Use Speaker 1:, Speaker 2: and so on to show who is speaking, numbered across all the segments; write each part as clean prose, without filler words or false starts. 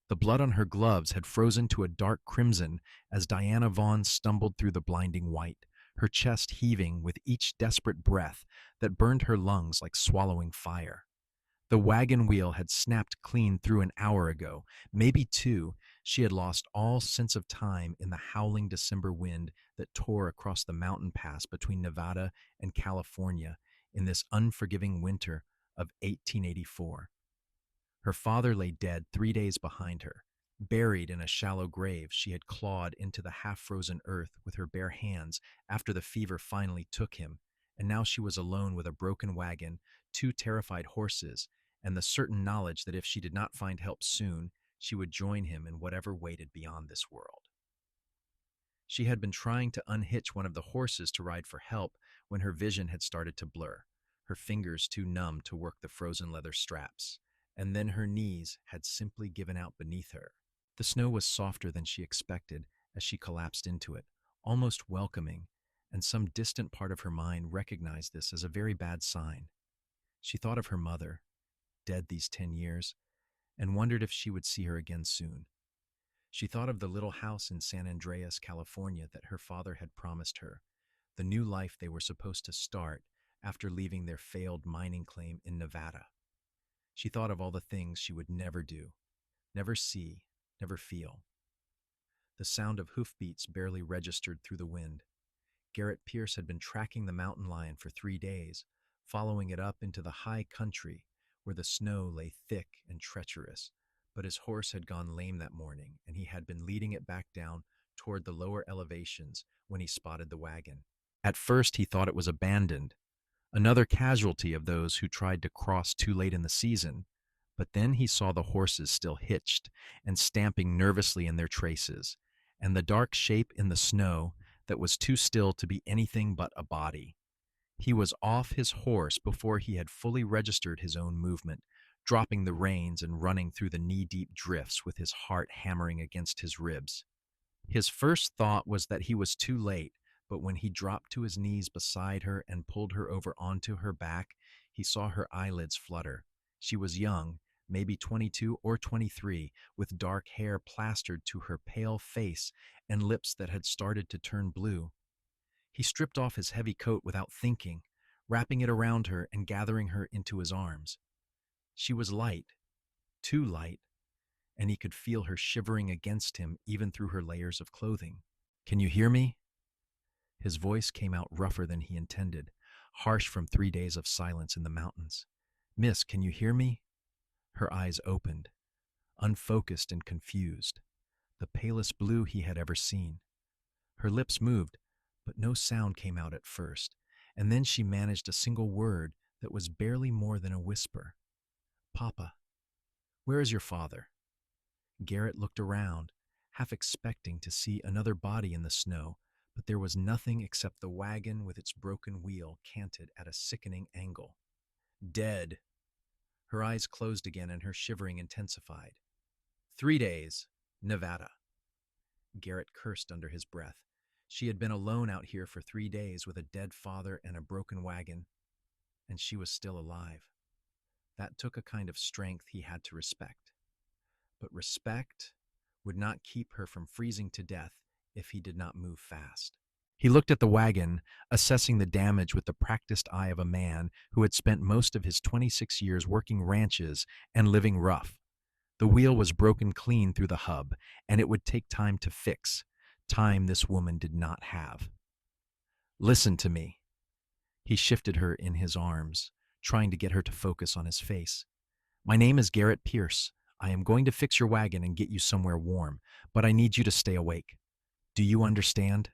Speaker 1: The blood on her gloves had frozen to a dark crimson as Diana Vaughn stumbled through the blinding white, her chest heaving with each desperate breath that burned her lungs like swallowing fire. The wagon wheel had snapped clean through an hour ago, maybe two. She had lost all sense of time in the howling December wind that tore across the mountain pass between Nevada and California in this unforgiving winter of 1884. Her father lay dead 3 days behind her. Buried in a shallow grave, she had clawed into the half-frozen earth with her bare hands after the fever finally took him, and now she was alone with a broken wagon, two terrified horses, and the certain knowledge that if she did not find help soon, she would join him in whatever waited beyond this world. She had been trying to unhitch one of the horses to ride for help when her vision had started to blur, her fingers too numb to work the frozen leather straps, and then her knees had simply given out beneath her. The snow was softer than she expected as she collapsed into it, almost welcoming, and some distant part of her mind recognized this as a very bad sign. She thought of her mother, dead these 10 years, and wondered if she would see her again soon. She thought of the little house in San Andreas, California that her father had promised her, the new life they were supposed to start after leaving their failed mining claim in Nevada. She thought of all the things she would never do, never see, never feel. The sound of hoofbeats barely registered through the wind. Garrett Pierce had been tracking the mountain lion for 3 days, following it up into the high country where the snow lay thick and treacherous, but his horse had gone lame that morning, and he had been leading it back down toward the lower elevations when he spotted the wagon. At first he thought it was abandoned, another casualty of those who tried to cross too late in the season, but then he saw the horses still hitched and stamping nervously in their traces, and the dark shape in the snow that was too still to be anything but a body. He was off his horse before he had fully registered his own movement, dropping the reins and running through the knee-deep drifts with his heart hammering against his ribs. His first thought was that he was too late, but when he dropped to his knees beside her and pulled her over onto her back, he saw her eyelids flutter. She was young, maybe 22 or 23, with dark hair plastered to her pale face and lips that had started to turn blue. He stripped off his heavy coat without thinking, wrapping it around her and gathering her into his arms. She was light, too light, and he could feel her shivering against him even through her layers of clothing. "Can you hear me?" His voice came out rougher than he intended, harsh from 3 days of silence in the mountains. "Miss, can you hear me?" Her eyes opened, unfocused and confused, the palest blue he had ever seen. Her lips moved, but no sound came out at first, and then she managed a single word that was barely more than a whisper. "Papa, where is your father?" Garrett looked around, half expecting to see another body in the snow, but there was nothing except the wagon with its broken wheel canted at a sickening angle. "Dead." Her eyes closed again and her shivering intensified. 3 days, Nevada. Garrett cursed under his breath. She had been alone out here for 3 days with a dead father and a broken wagon, and she was still alive. That took a kind of strength he had to respect. But respect would not keep her from freezing to death if he did not move fast. He looked at the wagon, assessing the damage with the practiced eye of a man who had spent most of his 26 years working ranches and living rough. The wheel was broken clean through the hub, and it would take time to fix, time this woman did not have. "Listen to me." He shifted her in his arms, trying to get her to focus on his face. "My name is Garrett Pierce. I am going to fix your wagon and get you somewhere warm, but I need you to stay awake. Do you understand?"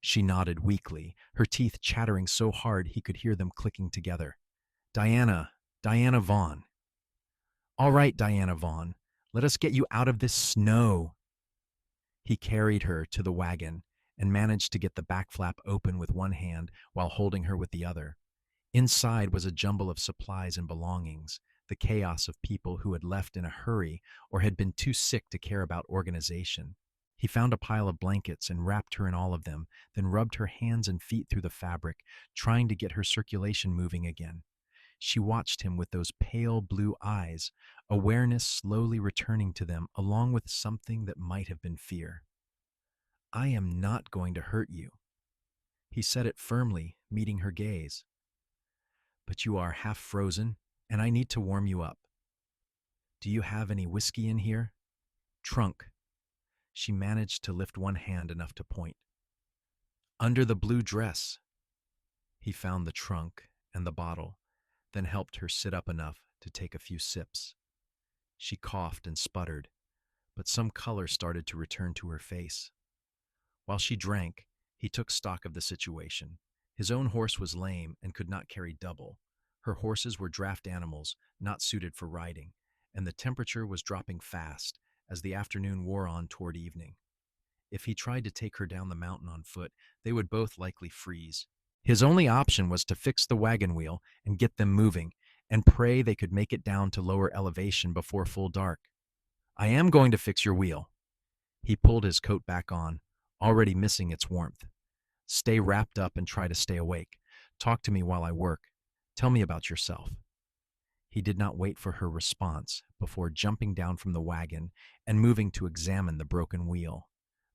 Speaker 1: She nodded weakly, her teeth chattering so hard he could hear them clicking together. Diana Vaughn." "All right, Diana Vaughn, let us get you out of this snow." He carried her to the wagon and managed to get the back flap open with one hand while holding her with the other. Inside was a jumble of supplies and belongings, the chaos of people who had left in a hurry or had been too sick to care about organization. He found a pile of blankets and wrapped her in all of them, then rubbed her hands and feet through the fabric, trying to get her circulation moving again. She watched him with those pale blue eyes, awareness slowly returning to them along with something that might have been fear. "I am not going to hurt you." He said it firmly, meeting her gaze. "But you are half frozen, and I need to warm you up. Do you have any whiskey in here?" "Trunk." She managed to lift one hand enough to point. "Under the blue dress." He found the trunk and the bottle, then helped her sit up enough to take a few sips. She coughed and sputtered, but some color started to return to her face. While she drank, he took stock of the situation. His own horse was lame and could not carry double. Her horses were draft animals, not suited for riding, and the temperature was dropping fast as the afternoon wore on toward evening. If he tried to take her down the mountain on foot, they would both likely freeze. His only option was to fix the wagon wheel and get them moving, and pray they could make it down to lower elevation before full dark. "I am going to fix your wheel." He pulled his coat back on, already missing its warmth. "Stay wrapped up and try to stay awake. Talk to me while I work. Tell me about yourself." He did not wait for her response before jumping down from the wagon and moving to examine the broken wheel.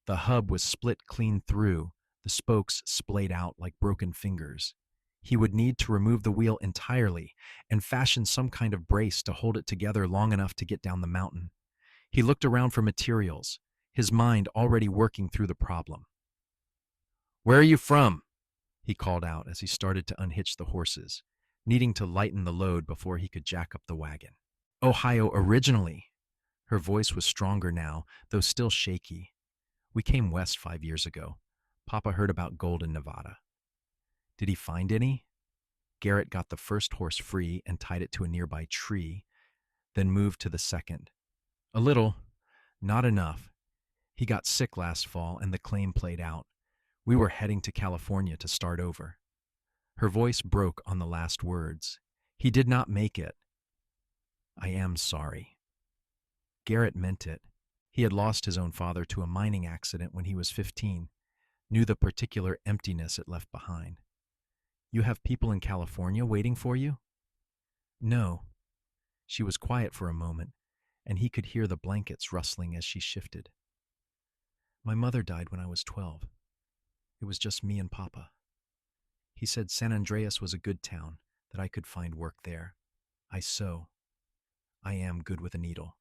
Speaker 1: The hub was split clean through, the spokes splayed out like broken fingers. He would need to remove the wheel entirely and fashion some kind of brace to hold it together long enough to get down the mountain. He looked around for materials, his mind already working through the problem. "Where are you from?" he called out as he started to unhitch the horses, needing to lighten the load before he could jack up the wagon. "Ohio originally." Her voice was stronger now, though still shaky. "We came west 5 years ago. Papa heard about gold in Nevada." "Did he find any?" Garrett got the first horse free and tied it to a nearby tree, then moved to the second. "A little. Not enough. He got sick last fall and the claim played out. We were heading to California to start over." Her voice broke on the last words. "He did not make it." "I am sorry." Garrett meant it. He had lost his own father to a mining accident when he was 15, knew the particular emptiness it left behind. "You have people in California waiting for you?" "No." She was quiet for a moment, and he could hear the blankets rustling as she shifted. "My mother died when I was 12. It was just me and Papa. He said San Andreas was a good town, that I could find work there. I sew. I am good with a needle."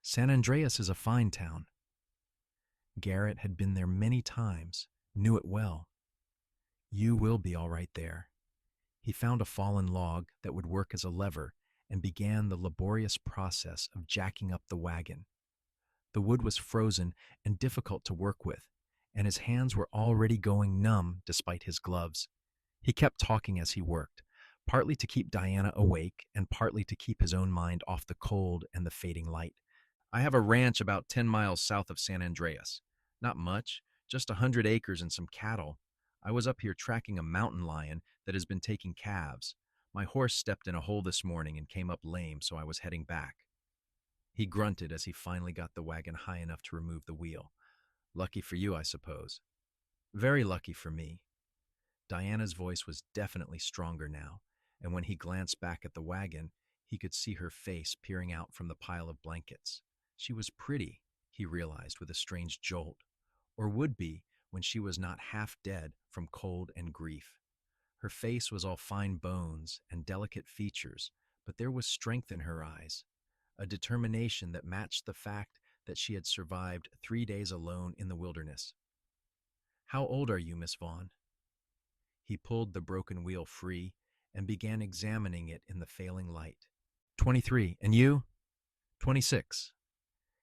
Speaker 1: "San Andreas is a fine town." Garrett had been there many times, knew it well. "You will be all right there." He found a fallen log that would work as a lever and began the laborious process of jacking up the wagon. The wood was frozen and difficult to work with, and his hands were already going numb despite his gloves. He kept talking as he worked, partly to keep Diana awake and partly to keep his own mind off the cold and the fading light. "I have a ranch about 10 miles south of San Andreas. Not much, just 100 acres and some cattle. I was up here tracking a mountain lion that has been taking calves. My horse stepped in a hole this morning and came up lame, so I was heading back." He grunted as he finally got the wagon high enough to remove the wheel. "Lucky for you, I suppose." "Very lucky for me." Diana's voice was definitely stronger now, and when he glanced back at the wagon, he could see her face peering out from the pile of blankets. She was pretty, he realized with a strange jolt, or would be when she was not half dead from cold and grief. Her face was all fine bones and delicate features, but there was strength in her eyes, a determination that matched the fact that she had survived 3 days alone in the wilderness. "How old are you, Miss Vaughn?" He pulled the broken wheel free and began examining it in the failing light. 23. And you?" 26.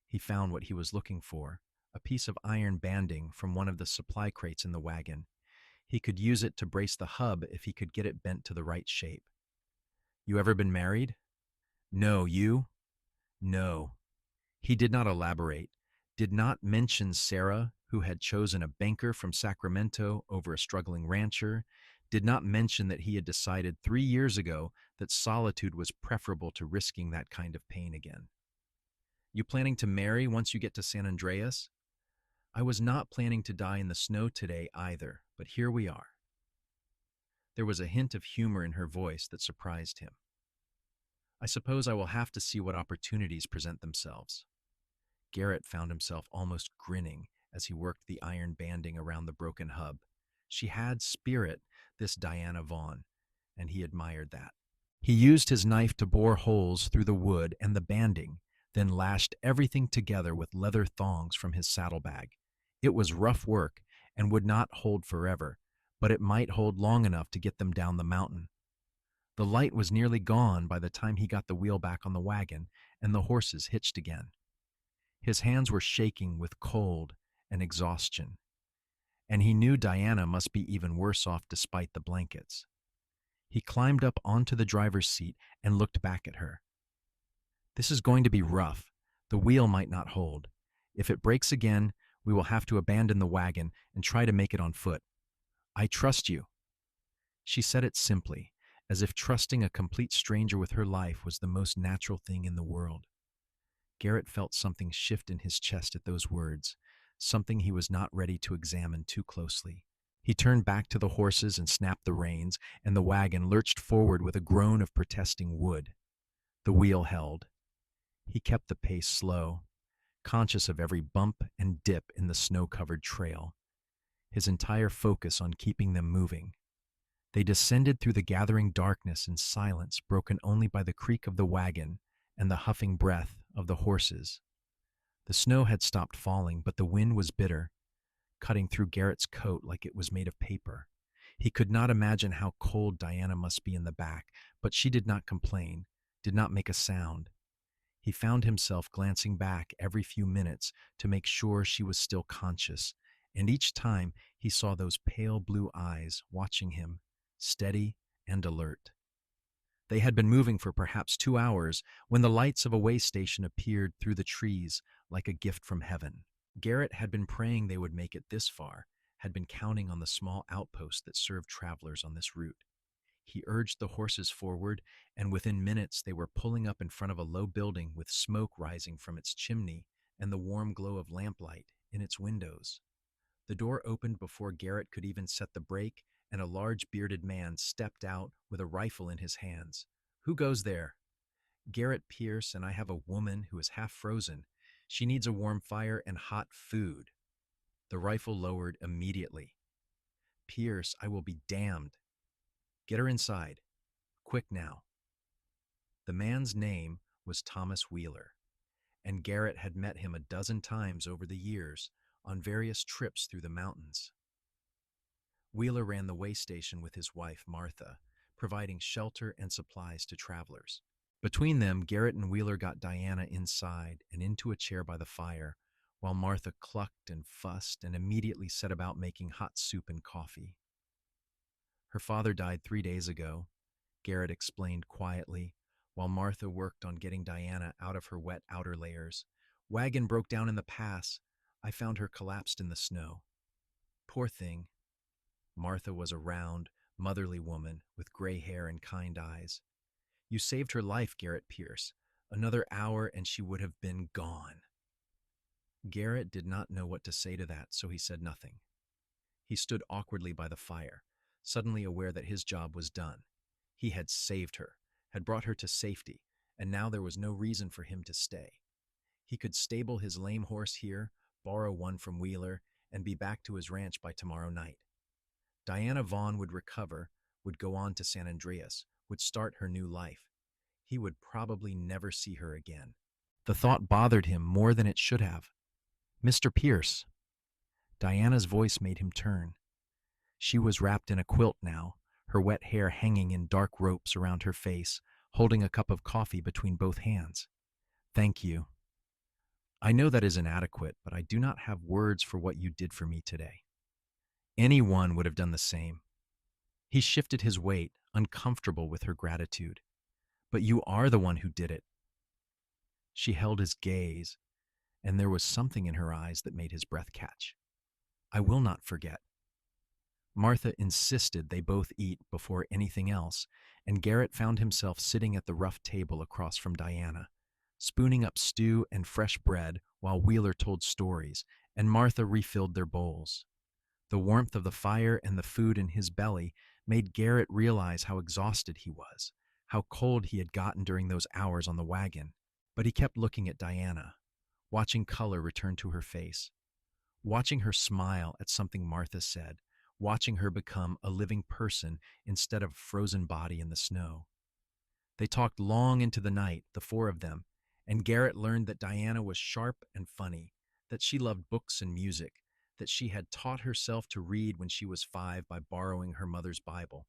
Speaker 1: He found what he was looking for, a piece of iron banding from one of the supply crates in the wagon. He could use it to brace the hub if he could get it bent to the right shape. "You ever been married?" "No, you?" "No." He did not elaborate, did not mention Sarah, who had chosen a banker from Sacramento over a struggling rancher, did not mention that he had decided 3 years ago that solitude was preferable to risking that kind of pain again. "You planning to marry once you get to San Andreas?" "I was not planning to die in the snow today either, but here we are." There was a hint of humor in her voice that surprised him. I suppose I will have to see what opportunities present themselves. Garrett found himself almost grinning as he worked the iron banding around the broken hub. She had spirit, this Diana Vaughn, and he admired that. He used his knife to bore holes through the wood and the banding, then lashed everything together with leather thongs from his saddlebag. It was rough work and would not hold forever, but it might hold long enough to get them down the mountain. The light was nearly gone by the time he got the wheel back on the wagon and the horses hitched again. His hands were shaking with cold and exhaustion, and he knew Diana must be even worse off despite the blankets. He climbed up onto the driver's seat and looked back at her. This is going to be rough. The wheel might not hold. If it breaks again, we will have to abandon the wagon and try to make it on foot. I trust you. She said it simply, as if trusting a complete stranger with her life was the most natural thing in the world. Garrett felt something shift in his chest at those words, something he was not ready to examine too closely. He turned back to the horses and snapped the reins, and the wagon lurched forward with a groan of protesting wood. The wheel held. He kept the pace slow, conscious of every bump and dip in the snow-covered trail, his entire focus on keeping them moving. They descended through the gathering darkness in silence broken only by the creak of the wagon and the huffing breath of the horses. The snow had stopped falling, but the wind was bitter, cutting through Garrett's coat like it was made of paper. He could not imagine how cold Diana must be in the back, but she did not complain, did not make a sound. He found himself glancing back every few minutes to make sure she was still conscious, and each time he saw those pale blue eyes watching him, steady and alert. They had been moving for perhaps 2 hours when the lights of a way station appeared through the trees like a gift from heaven. Garrett had been praying they would make it this far, had been counting on the small outpost that served travelers on this route. He urged the horses forward, and within minutes they were pulling up in front of a low building with smoke rising from its chimney and the warm glow of lamplight in its windows. The door opened before Garrett could even set the brake, and a large bearded man stepped out with a rifle in his hands. "Who goes there?" "Garrett Pierce, and I have a woman who is half frozen. She needs a warm fire and hot food." The rifle lowered immediately. "Pierce, I will be damned. Get her inside. Quick now." The man's name was Thomas Wheeler, and Garrett had met him a dozen times over the years on various trips through the mountains. Wheeler ran the way station with his wife, Martha, providing shelter and supplies to travelers. Between them, Garrett and Wheeler got Diana inside and into a chair by the fire, while Martha clucked and fussed and immediately set about making hot soup and coffee. "Her father died 3 days ago," Garrett explained quietly, while Martha worked on getting Diana out of her wet outer layers. "Wagon broke down in the pass. I found her collapsed in the snow." "Poor thing." Martha was a round, motherly woman with gray hair and kind eyes. "You saved her life, Garrett Pierce. Another hour and she would have been gone." Garrett did not know what to say to that, so he said nothing. He stood awkwardly by the fire, suddenly aware that his job was done. He had saved her, had brought her to safety, and now there was no reason for him to stay. He could stable his lame horse here, borrow one from Wheeler, and be back to his ranch by tomorrow night. Diana Vaughn would recover, would go on to San Andreas, would start her new life. He would probably never see her again. The thought bothered him more than it should have. "Mr. Pierce." Diana's voice made him turn. She was wrapped in a quilt now, her wet hair hanging in dark ropes around her face, holding a cup of coffee between both hands. "Thank you. I know that is inadequate, but I do not have words for what you did for me today. Anyone would have done the same." He shifted his weight, uncomfortable with her gratitude. "But you are the one who did it." She held his gaze, and there was something in her eyes that made his breath catch. "I will not forget." Martha insisted they both eat before anything else, and Garrett found himself sitting at the rough table across from Diana, spooning up stew and fresh bread while Wheeler told stories, and Martha refilled their bowls. The warmth of the fire and the food in his belly made Garrett realize how exhausted he was, how cold he had gotten during those hours on the wagon. But he kept looking at Diana, watching color return to her face, watching her smile at something Martha said, watching her become a living person instead of a frozen body in the snow. They talked long into the night, the four of them, and Garrett learned that Diana was sharp and funny, that she loved books and music, that she had taught herself to read when she was 5 by borrowing her mother's Bible.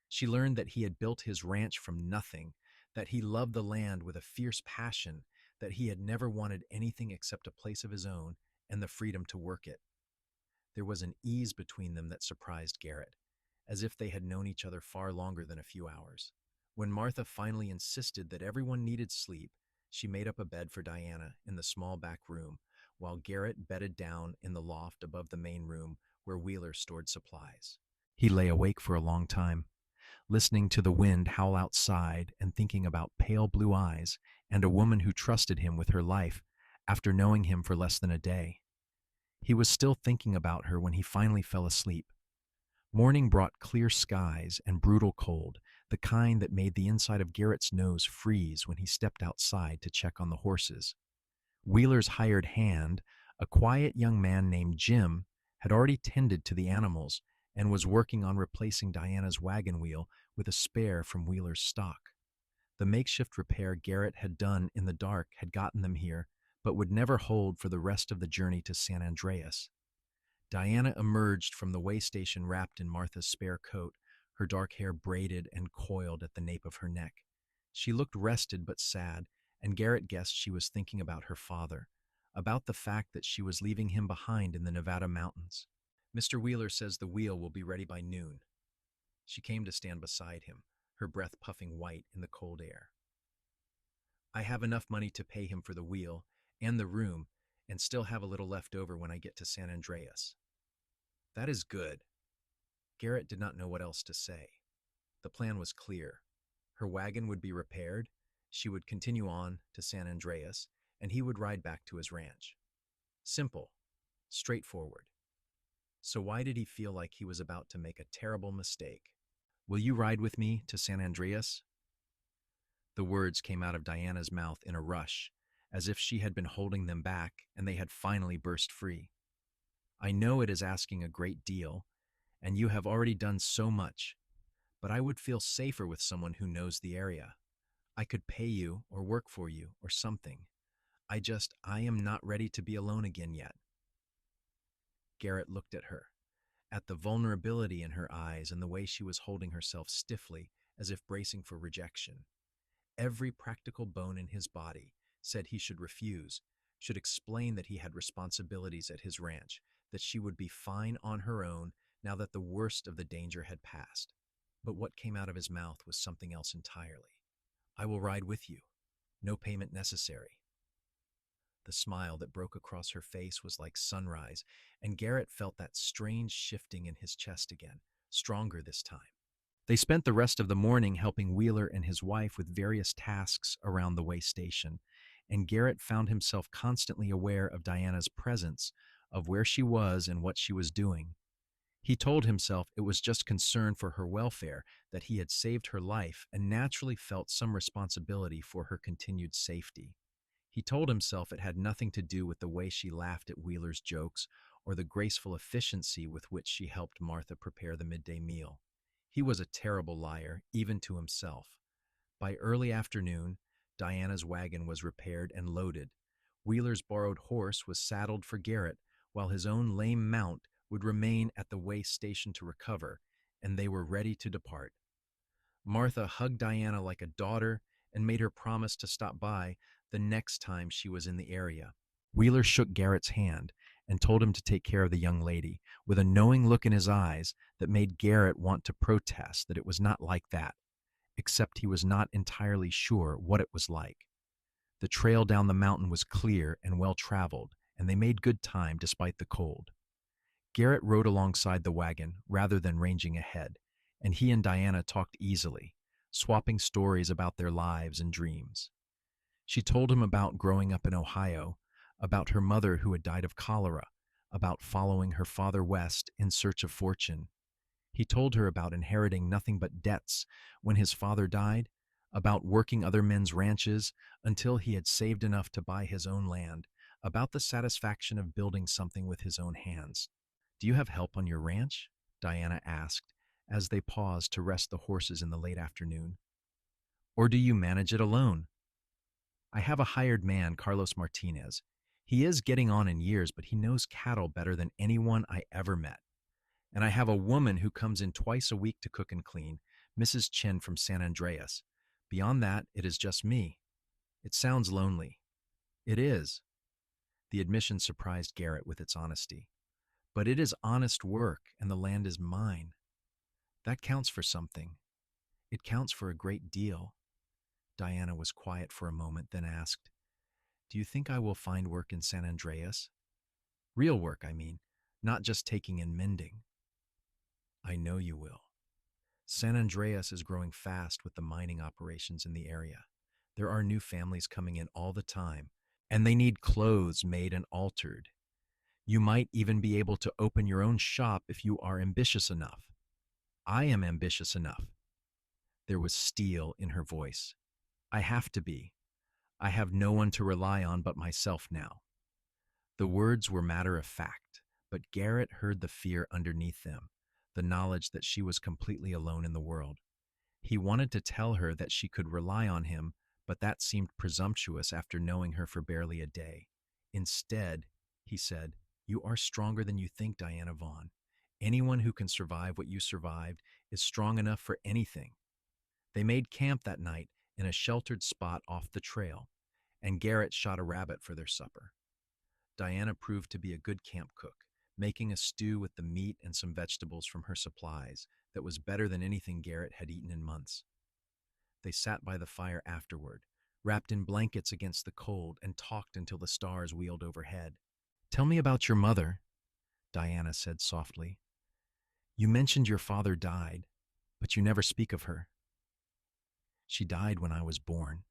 Speaker 1: She learned that he had built his ranch from nothing, that he loved the land with a fierce passion, that he had never wanted anything except a place of his own and the freedom to work it. There was an ease between them that surprised Garrett, as if they had known each other far longer than a few hours. When Martha finally insisted that everyone needed sleep, she made up a bed for Diana in the small back room, while Garrett bedded down in the loft above the main room where Wheeler stored supplies. He lay awake for a long time, listening to the wind howl outside and thinking about pale blue eyes and a woman who trusted him with her life after knowing him for less than a day. He was still thinking about her when he finally fell asleep. Morning brought clear skies and brutal cold, the kind that made the inside of Garrett's nose freeze when he stepped outside to check on the horses. Wheeler's hired hand, a quiet young man named Jim, had already tended to the animals and was working on replacing Diana's wagon wheel with a spare from Wheeler's stock. The makeshift repair Garrett had done in the dark had gotten them here, but would never hold for the rest of the journey to San Andreas. Diana emerged from the way station wrapped in Martha's spare coat, her dark hair braided and coiled at the nape of her neck. She looked rested but sad, and Garrett guessed she was thinking about her father, about the fact that she was leaving him behind in the Nevada mountains. "Mr. Wheeler says the wheel will be ready by noon." She came to stand beside him, her breath puffing white in the cold air. "I have enough money to pay him for the wheel and the room, and still have a little left over when I get to San Andreas." "That is good." Garrett did not know what else to say. The plan was clear. Her wagon would be repaired, she would continue on to San Andreas, and he would ride back to his ranch. Simple, straightforward. So why did he feel like he was about to make a terrible mistake? "Will you ride with me to San Andreas?" The words came out of Diana's mouth in a rush, as if she had been holding them back and they had finally burst free. "I know it is asking a great deal, and you have already done so much, but I would feel safer with someone who knows the area. I could pay you or work for you or something. I am not ready to be alone again yet." Garrett looked at her, at the vulnerability in her eyes and the way she was holding herself stiffly as if bracing for rejection. Every practical bone in his body said he should refuse, should explain that he had responsibilities at his ranch, that she would be fine on her own now that the worst of the danger had passed. But what came out of his mouth was something else entirely. "I will ride with you. No payment necessary." The smile that broke across her face was like sunrise, and Garrett felt that strange shifting in his chest again, stronger this time. They spent the rest of the morning helping Wheeler and his wife with various tasks around the way station, and Garrett found himself constantly aware of Diana's presence, of where she was and what she was doing. He told himself it was just concern for her welfare, that he had saved her life and naturally felt some responsibility for her continued safety. He told himself it had nothing to do with the way she laughed at Wheeler's jokes or the graceful efficiency with which she helped Martha prepare the midday meal. He was a terrible liar, even to himself. By early afternoon, Diana's wagon was repaired and loaded. Wheeler's borrowed horse was saddled for Garrett, while his own lame mount would remain at the way station to recover, and they were ready to depart. Martha hugged Diana like a daughter and made her promise to stop by the next time she was in the area. Wheeler shook Garrett's hand and told him to take care of the young lady, with a knowing look in his eyes that made Garrett want to protest that it was not like that, except he was not entirely sure what it was like. The trail down the mountain was clear and well-traveled, and they made good time despite the cold. Garrett rode alongside the wagon rather than ranging ahead, and he and Diana talked easily, swapping stories about their lives and dreams. She told him about growing up in Ohio, about her mother who had died of cholera, about following her father west in search of fortune. He told her about inheriting nothing but debts when his father died, about working other men's ranches until he had saved enough to buy his own land, about the satisfaction of building something with his own hands. Do you have help on your ranch? Diana asked as they paused to rest the horses in the late afternoon. Or do you manage it alone? I have a hired man, Carlos Martinez. He is getting on in years, but he knows cattle better than anyone I ever met. And I have a woman who comes in twice a week to cook and clean, Mrs. Chin from San Andreas. Beyond that, it is just me. It sounds lonely. It is. The admission surprised Garrett with its honesty. But it is honest work, and the land is mine. That counts for something. It counts for a great deal. Diana was quiet for a moment, then asked, Do you think I will find work in San Andreas? Real work, I mean, not just taking and mending. I know you will. San Andreas is growing fast with the mining operations in the area. There are new families coming in all the time, and they need clothes made and altered. You might even be able to open your own shop if you are ambitious enough. I am ambitious enough. There was steel in her voice. I have to be. I have no one to rely on but myself now. The words were matter of fact, but Garrett heard the fear underneath them, the knowledge that she was completely alone in the world. He wanted to tell her that she could rely on him, but that seemed presumptuous after knowing her for barely a day. Instead, he said, You are stronger than you think, Diana Vaughn. Anyone who can survive what you survived is strong enough for anything. They made camp that night in a sheltered spot off the trail, and Garrett shot a rabbit for their supper. Diana proved to be a good camp cook, making a stew with the meat and some vegetables from her supplies that was better than anything Garrett had eaten in months. They sat by the fire afterward, wrapped in blankets against the cold, and talked until the stars wheeled overhead. Tell me about your mother, Diana said softly. You mentioned your father died, but you never speak of her. She died when I was born.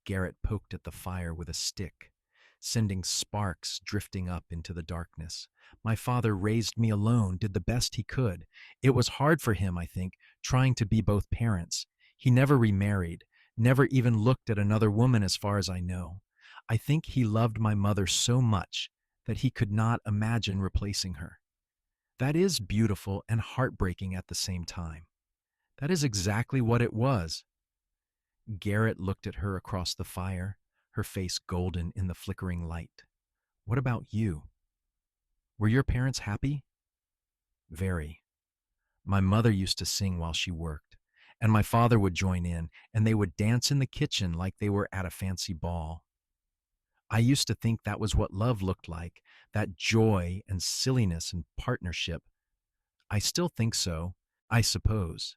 Speaker 1: Garrett poked at the fire with a stick, sending sparks drifting up into the darkness. My father raised me alone, did the best he could. It was hard for him, I think, trying to be both parents. He never remarried, never even looked at another woman as far as I know. I think he loved my mother so much that he could not imagine replacing her. That is beautiful and heartbreaking at the same time. That is exactly what it was. Garrett looked at her across the fire, her face golden in the flickering light. What about you? Were your parents happy? Very. My mother used to sing while she worked, and my father would join in, and they would dance in the kitchen like they were at a fancy ball. I used to think that was what love looked like, that joy and silliness and partnership. I still think so, I suppose.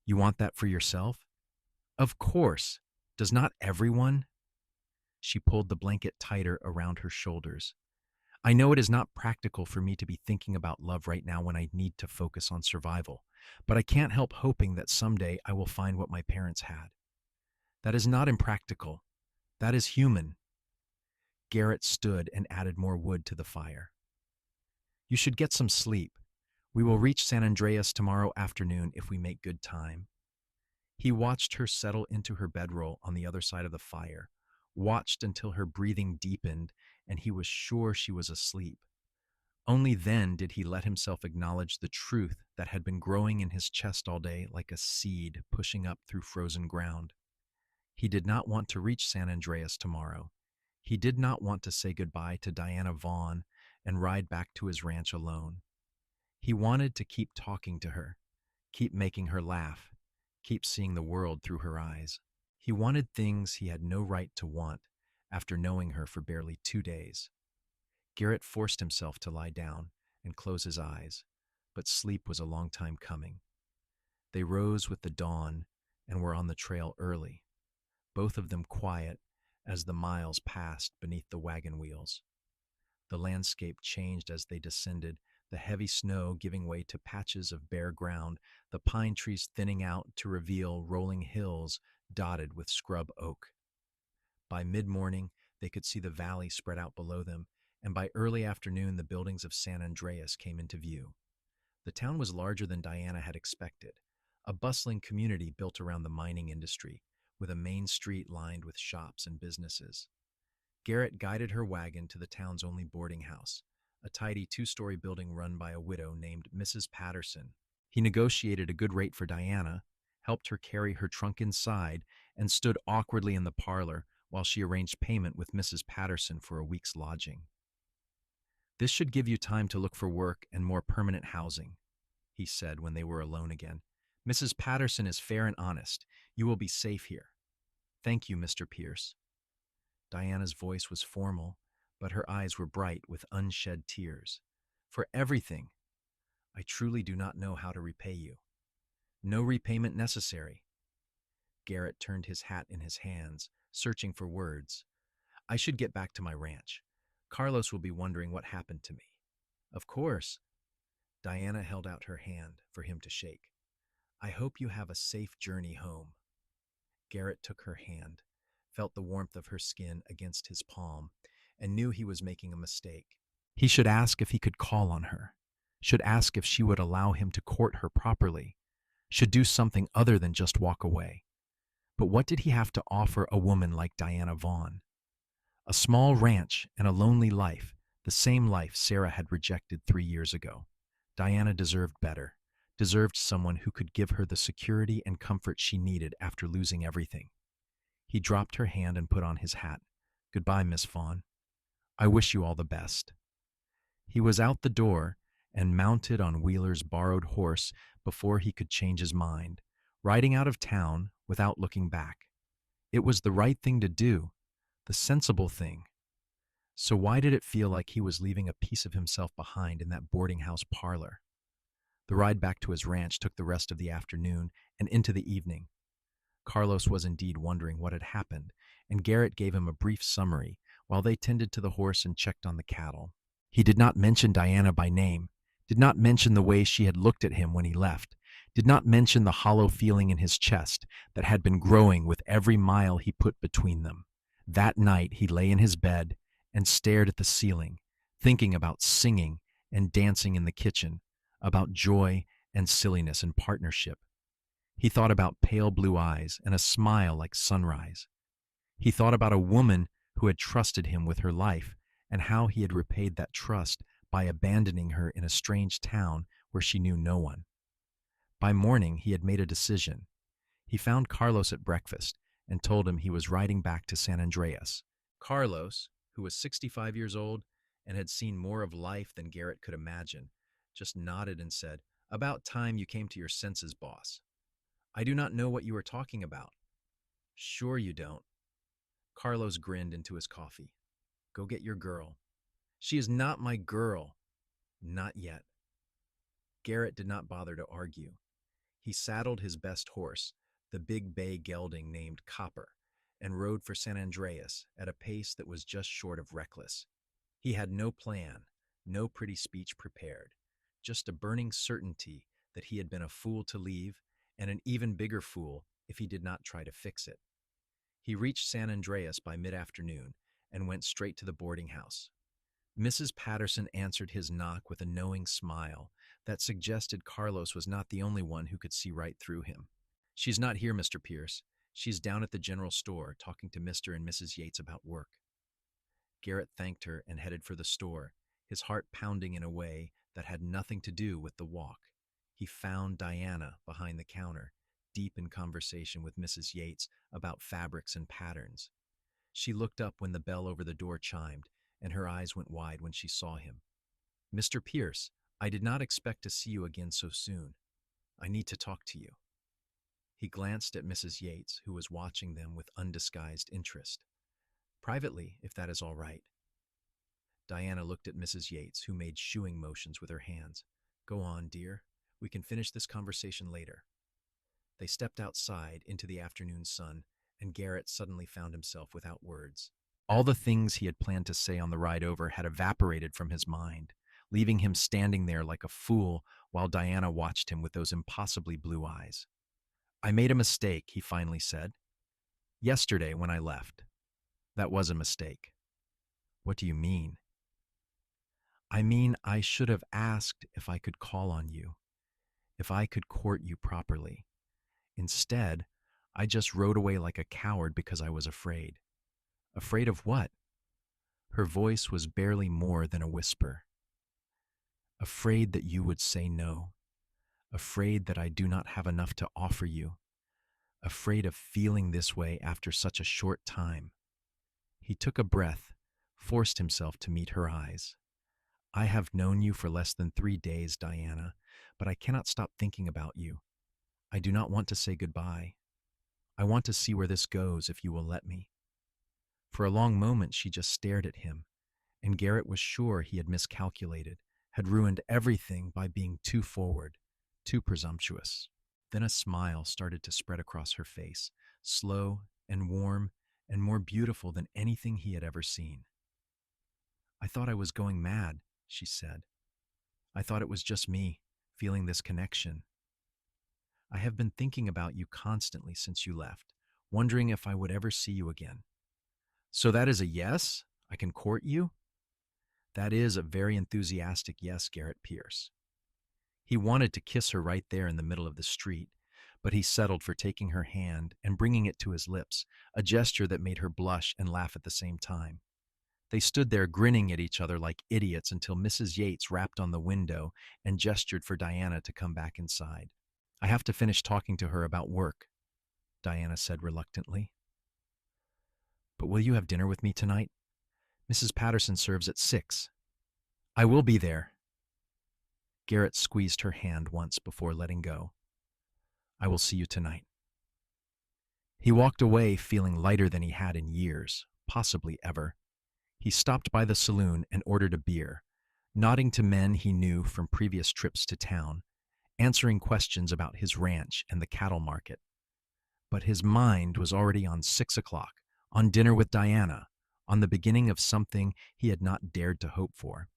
Speaker 1: You want that for yourself? Of course. Does not everyone? She pulled the blanket tighter around her shoulders. I know it is not practical for me to be thinking about love right now when I need to focus on survival, but I can't help hoping that someday I will find what my parents had. That is not impractical. That is human. Garrett stood and added more wood to the fire. You should get some sleep. We will reach San Andreas tomorrow afternoon if we make good time. He watched her settle into her bedroll on the other side of the fire, watched until her breathing deepened and he was sure she was asleep. Only then did he let himself acknowledge the truth that had been growing in his chest all day like a seed pushing up through frozen ground. He did not want to reach San Andreas tomorrow. He did not want to say goodbye to Diana Vaughn and ride back to his ranch alone. He wanted to keep talking to her, keep making her laugh, keep seeing the world through her eyes. He wanted things he had no right to want after knowing her for barely 2 days. Garrett forced himself to lie down and close his eyes, but sleep was a long time coming. They rose with the dawn and were on the trail early, both of them quiet as the miles passed beneath the wagon wheels. The landscape changed as they descended, the heavy snow giving way to patches of bare ground, the pine trees thinning out to reveal rolling hills dotted with scrub oak. By mid-morning, they could see the valley spread out below them, and by early afternoon the buildings of San Andreas came into view. The town was larger than Diana had expected, a bustling community built around the mining industry, with a main street lined with shops and businesses. Garrett guided her wagon to the town's only boarding house, a tidy two-story building run by a widow named Mrs. Patterson. He negotiated a good rate for Diana, helped her carry her trunk inside, and stood awkwardly in the parlor while she arranged payment with Mrs. Patterson for a week's lodging. "This should give you time to look for work and more permanent housing," he said when they were alone again. "Mrs. Patterson is fair and honest. You will be safe here. Thank you, Mr. Pierce." Diana's voice was formal, but her eyes were bright with unshed tears. "For everything. I truly do not know how to repay you." "No repayment necessary." Garrett turned his hat in his hands, searching for words. "I should get back to my ranch. Carlos will be wondering what happened to me." "Of course." Diana held out her hand for him to shake. "I hope you have a safe journey home." Garrett took her hand, felt the warmth of her skin against his palm, and knew he was making a mistake. He should ask if he could call on her, should ask if she would allow him to court her properly, should do something other than just walk away. But what did he have to offer a woman like Diana Vaughn? A small ranch and a lonely life, the same life Sarah had rejected 3 years ago. Diana deserved better, deserved someone who could give her the security and comfort she needed after losing everything. He dropped her hand and put on his hat. "Goodbye, Miss Vaughn. I wish you all the best." He was out the door and mounted on Wheeler's borrowed horse before he could change his mind, riding out of town without looking back. It was the right thing to do, the sensible thing. So why did it feel like he was leaving a piece of himself behind in that boarding house parlor? The ride back to his ranch took the rest of the afternoon and into the evening. Carlos was indeed wondering what had happened, and Garrett gave him a brief summary while they tended to the horse and checked on the cattle. He did not mention Diana by name, did not mention the way she had looked at him when he left, did not mention the hollow feeling in his chest that had been growing with every mile he put between them. That night he lay in his bed and stared at the ceiling, thinking about singing and dancing in the kitchen, about joy and silliness and partnership. He thought about pale blue eyes and a smile like sunrise. He thought about a woman who had trusted him with her life and how he had repaid that trust by abandoning her in a strange town where she knew no one. By morning, he had made a decision. He found Carlos at breakfast and told him he was riding back to San Andreas. Carlos, who was 65 years old and had seen more of life than Garrett could imagine, just nodded and said, "About time you came to your senses, boss." "I do not know what you are talking about." "Sure you don't." Carlos grinned into his coffee. "Go get your girl." "She is not my girl." "Not yet." Garrett did not bother to argue. He saddled his best horse, the big bay gelding named Copper, and rode for San Andreas at a pace that was just short of reckless. He had no plan, no pretty speech prepared, just a burning certainty that he had been a fool to leave and an even bigger fool if he did not try to fix it. He reached San Andreas by mid-afternoon and went straight to the boarding house. Mrs. Patterson answered his knock with a knowing smile that suggested Carlos was not the only one who could see right through him. "She's not here, Mr. Pierce. She's down at the general store talking to Mr. and Mrs. Yates about work." Garrett thanked her and headed for the store, his heart pounding in a way that had nothing to do with the walk. He found Diana behind the counter, deep in conversation with Mrs. Yates about fabrics and patterns. She looked up when the bell over the door chimed, and her eyes went wide when she saw him. "Mr. Pierce, I did not expect to see you again so soon. I need to talk to you." He glanced at Mrs. Yates, who was watching them with undisguised interest. "Privately, if that is all right." Diana looked at Mrs. Yates, who made shooing motions with her hands. "Go on, dear. We can finish this conversation later." They stepped outside into the afternoon sun, and Garrett suddenly found himself without words. All the things he had planned to say on the ride over had evaporated from his mind, leaving him standing there like a fool while Diana watched him with those impossibly blue eyes. "I made a mistake," he finally said. "Yesterday when I left. That was a mistake." "What do you mean?" "I mean I should have asked if I could call on you, if I could court you properly. Instead, I just rode away like a coward because I was afraid. Afraid of what? Her voice was barely more than a whisper. Afraid that you would say no. Afraid that I do not have enough to offer you. Afraid of feeling this way after such a short time. He took a breath, forced himself to meet her eyes. I have known you for less than 3 days, Diana, but I cannot stop thinking about you. I do not want to say goodbye. I want to see where this goes if you will let me. For a long moment, she just stared at him, and Garrett was sure he had miscalculated, had ruined everything by being too forward, too presumptuous. Then a smile started to spread across her face, slow and warm and more beautiful than anything he had ever seen. I thought I was going mad, she said. I thought it was just me, feeling this connection. I have been thinking about you constantly since you left, wondering if I would ever see you again. So that is a yes? I can court you? That is a very enthusiastic yes, Garrett Pierce. He wanted to kiss her right there in the middle of the street, but he settled for taking her hand and bringing it to his lips, a gesture that made her blush and laugh at the same time. They stood there grinning at each other like idiots until Mrs. Yates rapped on the window and gestured for Diana to come back inside. I have to finish talking to her about work, Diana said reluctantly. But will you have dinner with me tonight? Mrs. Patterson serves at 6. I will be there. Garrett squeezed her hand once before letting go. I will see you tonight. He walked away feeling lighter than he had in years, possibly ever. He stopped by the saloon and ordered a beer, nodding to men he knew from previous trips to town, answering questions about his ranch and the cattle market. But his mind was already on 6 o'clock, on dinner with Diana, on the beginning of something he had not dared to hope for.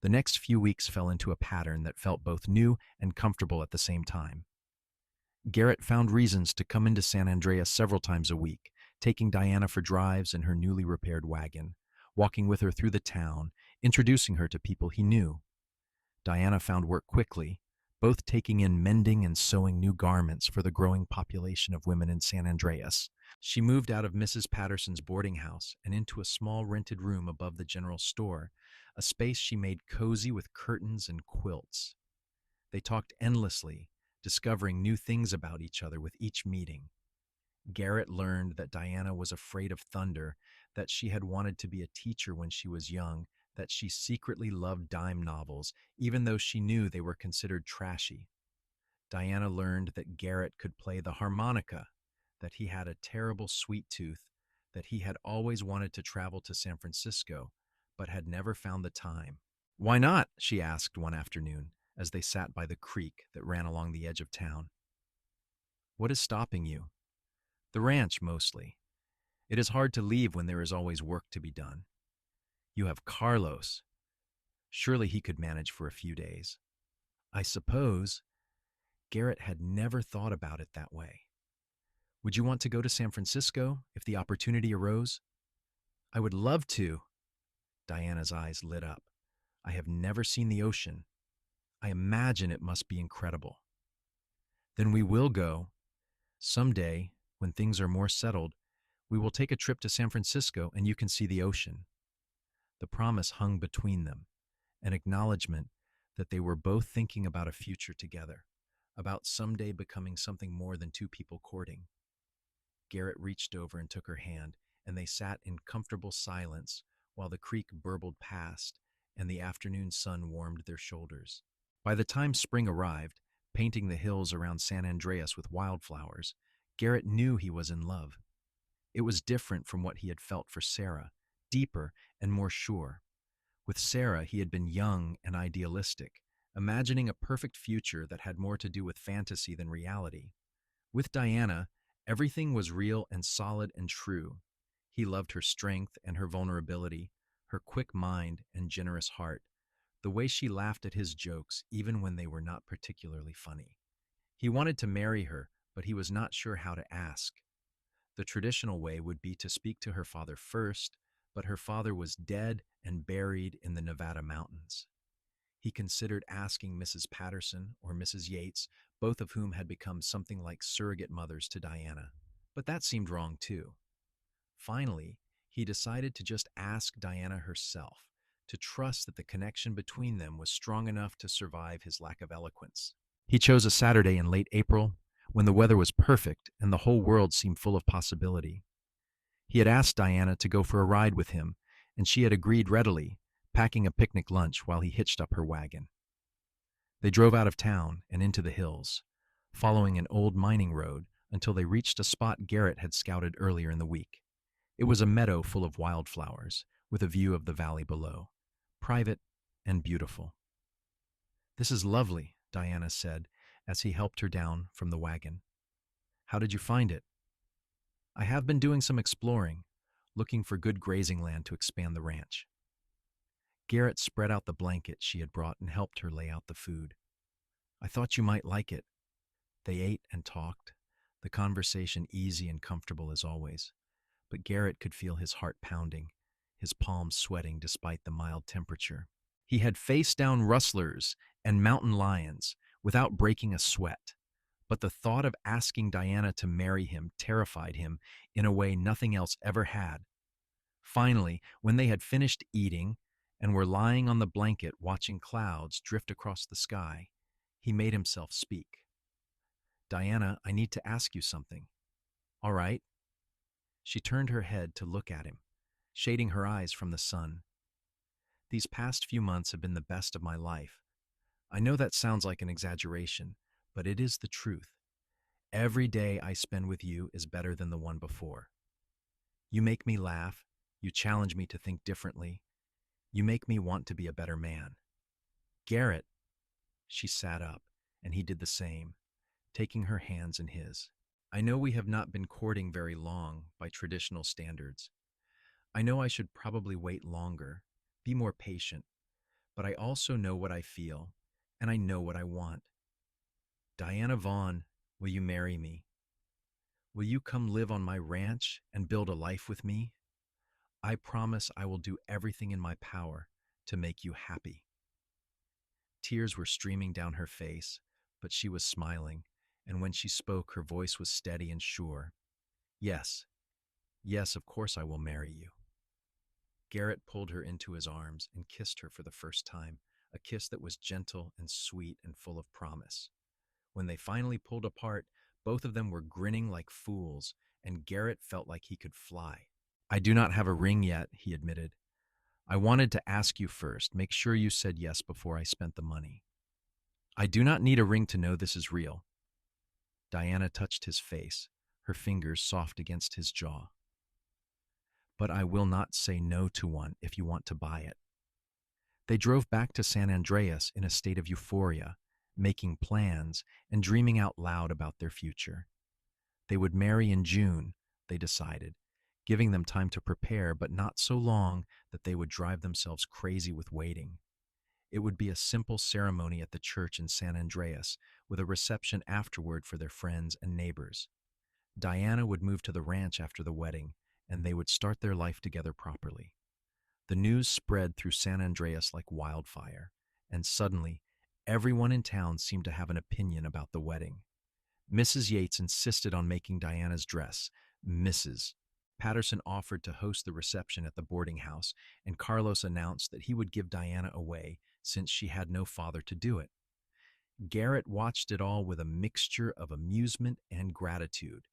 Speaker 1: The next few weeks fell into a pattern that felt both new and comfortable at the same time. Garrett found reasons to come into San Andreas several times a week, taking Diana for drives in her newly repaired wagon, walking with her through the town, introducing her to people he knew. Diana found work quickly, both taking in mending and sewing new garments for the growing population of women in San Andreas. She moved out of Mrs. Patterson's boarding house and into a small rented room above the general store, a space she made cozy with curtains and quilts. They talked endlessly, discovering new things about each other with each meeting. Garrett learned that Diana was afraid of thunder, that she had wanted to be a teacher when she was young, that she secretly loved dime novels, even though she knew they were considered trashy. Diana learned that Garrett could play the harmonica, that he had a terrible sweet tooth, that he had always wanted to travel to San Francisco, but had never found the time. Why not? She asked one afternoon, as they sat by the creek that ran along the edge of town. What is stopping you? The ranch, mostly. It is hard to leave when there is always work to be done. You have Carlos. Surely he could manage for a few days. I suppose. Garrett had never thought about it that way. Would you want to go to San Francisco if the opportunity arose? I would love to. Diana's eyes lit up. I have never seen the ocean. I imagine it must be incredible. Then we will go. Someday, when things are more settled, we will take a trip to San Francisco and you can see the ocean. The promise hung between them, an acknowledgement that they were both thinking about a future together, about someday becoming something more than two people courting. Garrett reached over and took her hand, and they sat in comfortable silence while the creek burbled past and the afternoon sun warmed their shoulders. By the time spring arrived, painting the hills around San Andreas with wildflowers, Garrett knew he was in love. It was different from what he had felt for Sarah, deeper and more sure. With Sarah, he had been young and idealistic, imagining a perfect future that had more to do with fantasy than reality. With Diana, everything was real and solid and true. He loved her strength and her vulnerability, her quick mind and generous heart, the way she laughed at his jokes even when they were not particularly funny. He wanted to marry her, but he was not sure how to ask. The traditional way would be to speak to her father first, but her father was dead and buried in the Nevada mountains. He considered asking Mrs. Patterson or Mrs. Yates, both of whom had become something like surrogate mothers to Diana. But that seemed wrong too. Finally, he decided to just ask Diana herself, to trust that the connection between them was strong enough to survive his lack of eloquence. He chose a Saturday in late April, when the weather was perfect and the whole world seemed full of possibility. He had asked Diana to go for a ride with him, and she had agreed readily, packing a picnic lunch while he hitched up her wagon. They drove out of town and into the hills, following an old mining road until they reached a spot Garrett had scouted earlier in the week. It was a meadow full of wildflowers, with a view of the valley below, private and beautiful. "This is lovely," Diana said as he helped her down from the wagon. "How did you find it?" "I have been doing some exploring, looking for good grazing land to expand the ranch." Garrett spread out the blanket she had brought and helped her lay out the food. "I thought you might like it." They ate and talked, the conversation easy and comfortable as always. But Garrett could feel his heart pounding, his palms sweating despite the mild temperature. He had faced down rustlers and mountain lions without breaking a sweat, but the thought of asking Diana to marry him terrified him in a way nothing else ever had. Finally, when they had finished eating and were lying on the blanket watching clouds drift across the sky, he made himself speak. "Diana, I need to ask you something." "All right." She turned her head to look at him, shading her eyes from the sun. "These past few months have been the best of my life. I know that sounds like an exaggeration, but it is the truth. Every day I spend with you is better than the one before. You make me laugh, you challenge me to think differently, you make me want to be a better man." "Garrett." She sat up, and he did the same, taking her hands in his. "I know we have not been courting very long by traditional standards. I know I should probably wait longer, be more patient, but I also know what I feel, and I know what I want. Diana Vaughn, will you marry me? Will you come live on my ranch and build a life with me? I promise I will do everything in my power to make you happy." Tears were streaming down her face, but she was smiling, and when she spoke, her voice was steady and sure. "Yes, yes, of course I will marry you." Garrett pulled her into his arms and kissed her for the first time, a kiss that was gentle and sweet and full of promise. When they finally pulled apart, both of them were grinning like fools, and Garrett felt like he could fly. "I do not have a ring yet," he admitted. "I wanted to ask you first, make sure you said yes before I spent the money." "I do not need a ring to know this is real." Diana touched his face, her fingers soft against his jaw. "But I will not say no to one if you want to buy it." They drove back to San Andreas in a state of euphoria, making plans and dreaming out loud about their future. They would marry in June, they decided, giving them time to prepare, but not so long that they would drive themselves crazy with waiting. It would be a simple ceremony at the church in San Andreas, with a reception afterward for their friends and neighbors. Diana would move to the ranch after the wedding, and they would start their life together properly. The news spread through San Andreas like wildfire, and suddenly, everyone in town seemed to have an opinion about the wedding. Mrs. Yates insisted on making Diana's dress, Mrs. Patterson offered to host the reception at the boarding house, and Carlos announced that he would give Diana away since she had no father to do it. Garrett watched it all with a mixture of amusement and gratitude,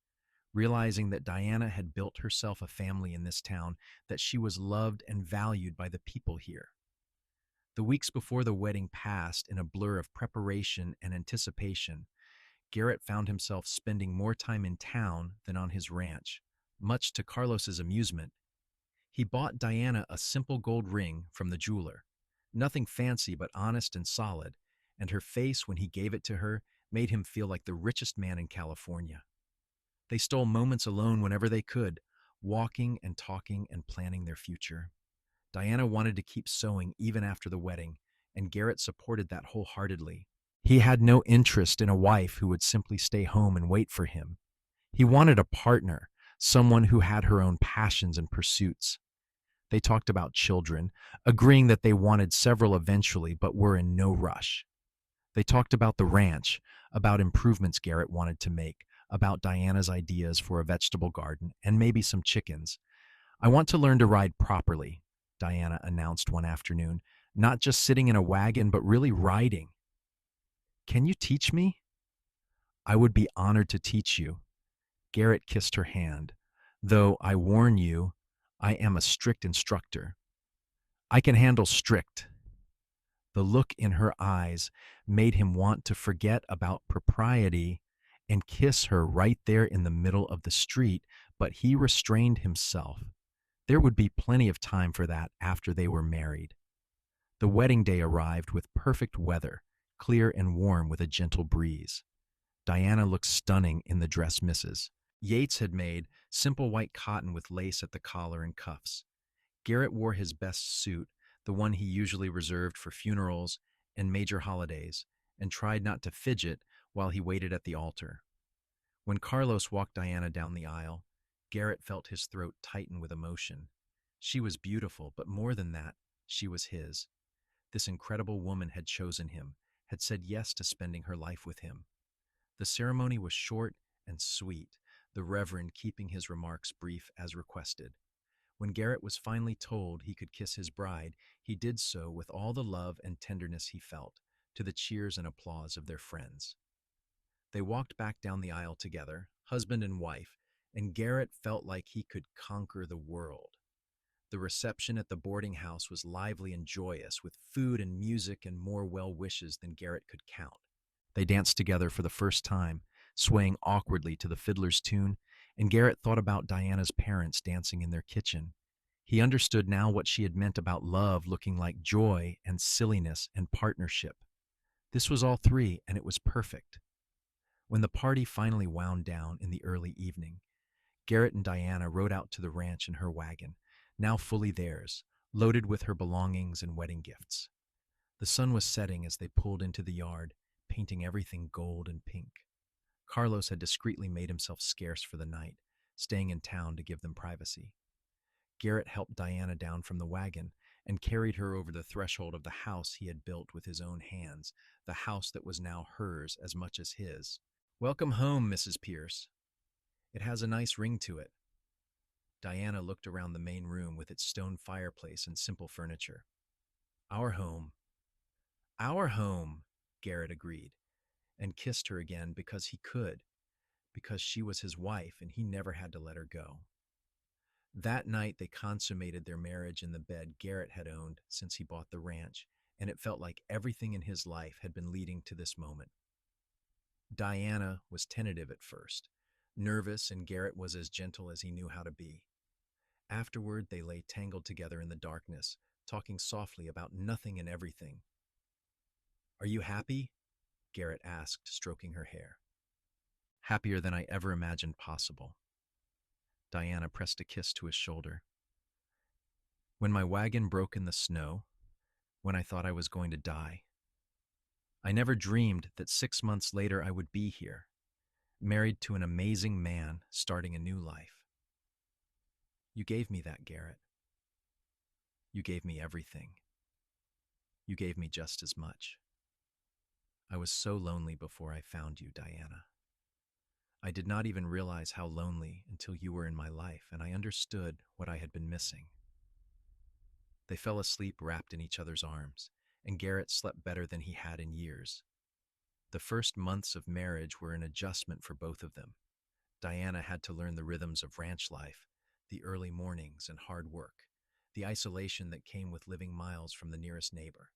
Speaker 1: realizing that Diana had built herself a family in this town, that she was loved and valued by the people here. The weeks before the wedding passed in a blur of preparation and anticipation. Garrett found himself spending more time in town than on his ranch, much to Carlos's amusement. He bought Diana a simple gold ring from the jeweler, nothing fancy but honest and solid, and her face when he gave it to her made him feel like the richest man in California. They stole moments alone whenever they could, walking and talking and planning their future. Diana wanted to keep sewing even after the wedding, and Garrett supported that wholeheartedly. He had no interest in a wife who would simply stay home and wait for him. He wanted a partner, someone who had her own passions and pursuits. They talked about children, agreeing that they wanted several eventually but were in no rush. They talked about the ranch, about improvements Garrett wanted to make, about Diana's ideas for a vegetable garden, and maybe some chickens. "I want to learn to ride properly," Diana announced one afternoon. "Not just sitting in a wagon, but really riding. Can you teach me?" "I would be honored to teach you." Garrett kissed her hand. "Though I warn you, I am a strict instructor." "I can handle strict." The look in her eyes made him want to forget about propriety and kiss her right there in the middle of the street, but he restrained himself. There would be plenty of time for that after they were married. The wedding day arrived with perfect weather, clear and warm with a gentle breeze. Diana looked stunning in the dress Mrs. Yates had made, simple white cotton with lace at the collar and cuffs. Garrett wore his best suit, the one he usually reserved for funerals and major holidays, and tried not to fidget while he waited at the altar. When Carlos walked Diana down the aisle, Garrett felt his throat tighten with emotion. She was beautiful, but more than that, she was his. This incredible woman had chosen him, had said yes to spending her life with him. The ceremony was short and sweet, the Reverend keeping his remarks brief as requested. When Garrett was finally told he could kiss his bride, he did so with all the love and tenderness he felt, to the cheers and applause of their friends. They walked back down the aisle together, husband and wife, and Garrett felt like he could conquer the world. The reception at the boarding house was lively and joyous, with food and music and more well wishes than Garrett could count. They danced together for the first time, swaying awkwardly to the fiddler's tune, and Garrett thought about Diana's parents dancing in their kitchen. He understood now what she had meant about love looking like joy and silliness and partnership. This was all three, and it was perfect. When the party finally wound down in the early evening, Garrett and Diana rode out to the ranch in her wagon, now fully theirs, loaded with her belongings and wedding gifts. The sun was setting as they pulled into the yard, painting everything gold and pink. Carlos had discreetly made himself scarce for the night, staying in town to give them privacy. Garrett helped Diana down from the wagon and carried her over the threshold of the house he had built with his own hands, the house that was now hers as much as his. "Welcome home, Mrs. Pierce. It has a nice ring to it." Diana looked around the main room with its stone fireplace and simple furniture. "Our home." "Our home," Garrett agreed, and kissed her again because he could, because she was his wife and he never had to let her go. That night they consummated their marriage in the bed Garrett had owned since he bought the ranch, and it felt like everything in his life had been leading to this moment. Diana was tentative at first, nervous, and Garrett was as gentle as he knew how to be. Afterward, they lay tangled together in the darkness, talking softly about nothing and everything. "Are you happy?" Garrett asked, stroking her hair. "Happier than I ever imagined possible." Diana pressed a kiss to his shoulder. "When my wagon broke in the snow, when I thought I was going to die, I never dreamed that 6 months later I would be here, married to an amazing man, starting a new life. You gave me that, Garrett. You gave me everything. You gave me just as much. I was so lonely before I found you, Diana. I did not even realize how lonely until you were in my life, and I understood what I had been missing." They fell asleep wrapped in each other's arms, and Garrett slept better than he had in years. The first months of marriage were an adjustment for both of them. Diana had to learn the rhythms of ranch life, the early mornings and hard work, the isolation that came with living miles from the nearest neighbor.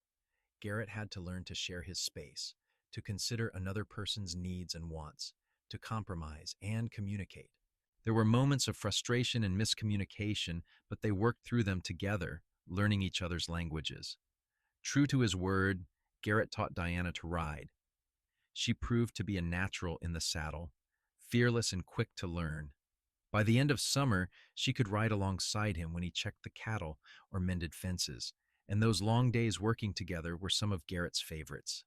Speaker 1: Garrett had to learn to share his space, to consider another person's needs and wants, to compromise and communicate. There were moments of frustration and miscommunication, but they worked through them together, learning each other's languages. True to his word, Garrett taught Diana to ride. She proved to be a natural in the saddle, fearless and quick to learn. By the end of summer, she could ride alongside him when he checked the cattle or mended fences, and those long days working together were some of Garrett's favorites.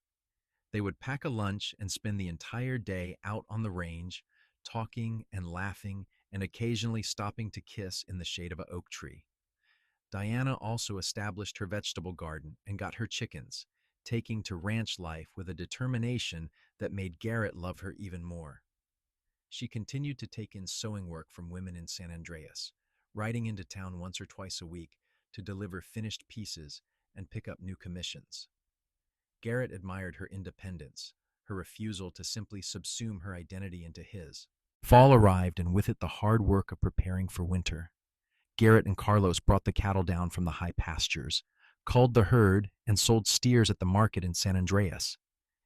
Speaker 1: They would pack a lunch and spend the entire day out on the range, talking and laughing and occasionally stopping to kiss in the shade of an oak tree. Diana also established her vegetable garden and got her chickens, taking to ranch life with a determination that made Garrett love her even more. She continued to take in sewing work from women in San Andreas, riding into town once or twice a week to deliver finished pieces and pick up new commissions. Garrett admired her independence, her refusal to simply subsume her identity into his. Fall arrived, and with it the hard work of preparing for winter. Garrett and Carlos brought the cattle down from the high pastures, culled the herd, and sold steers at the market in San Andreas.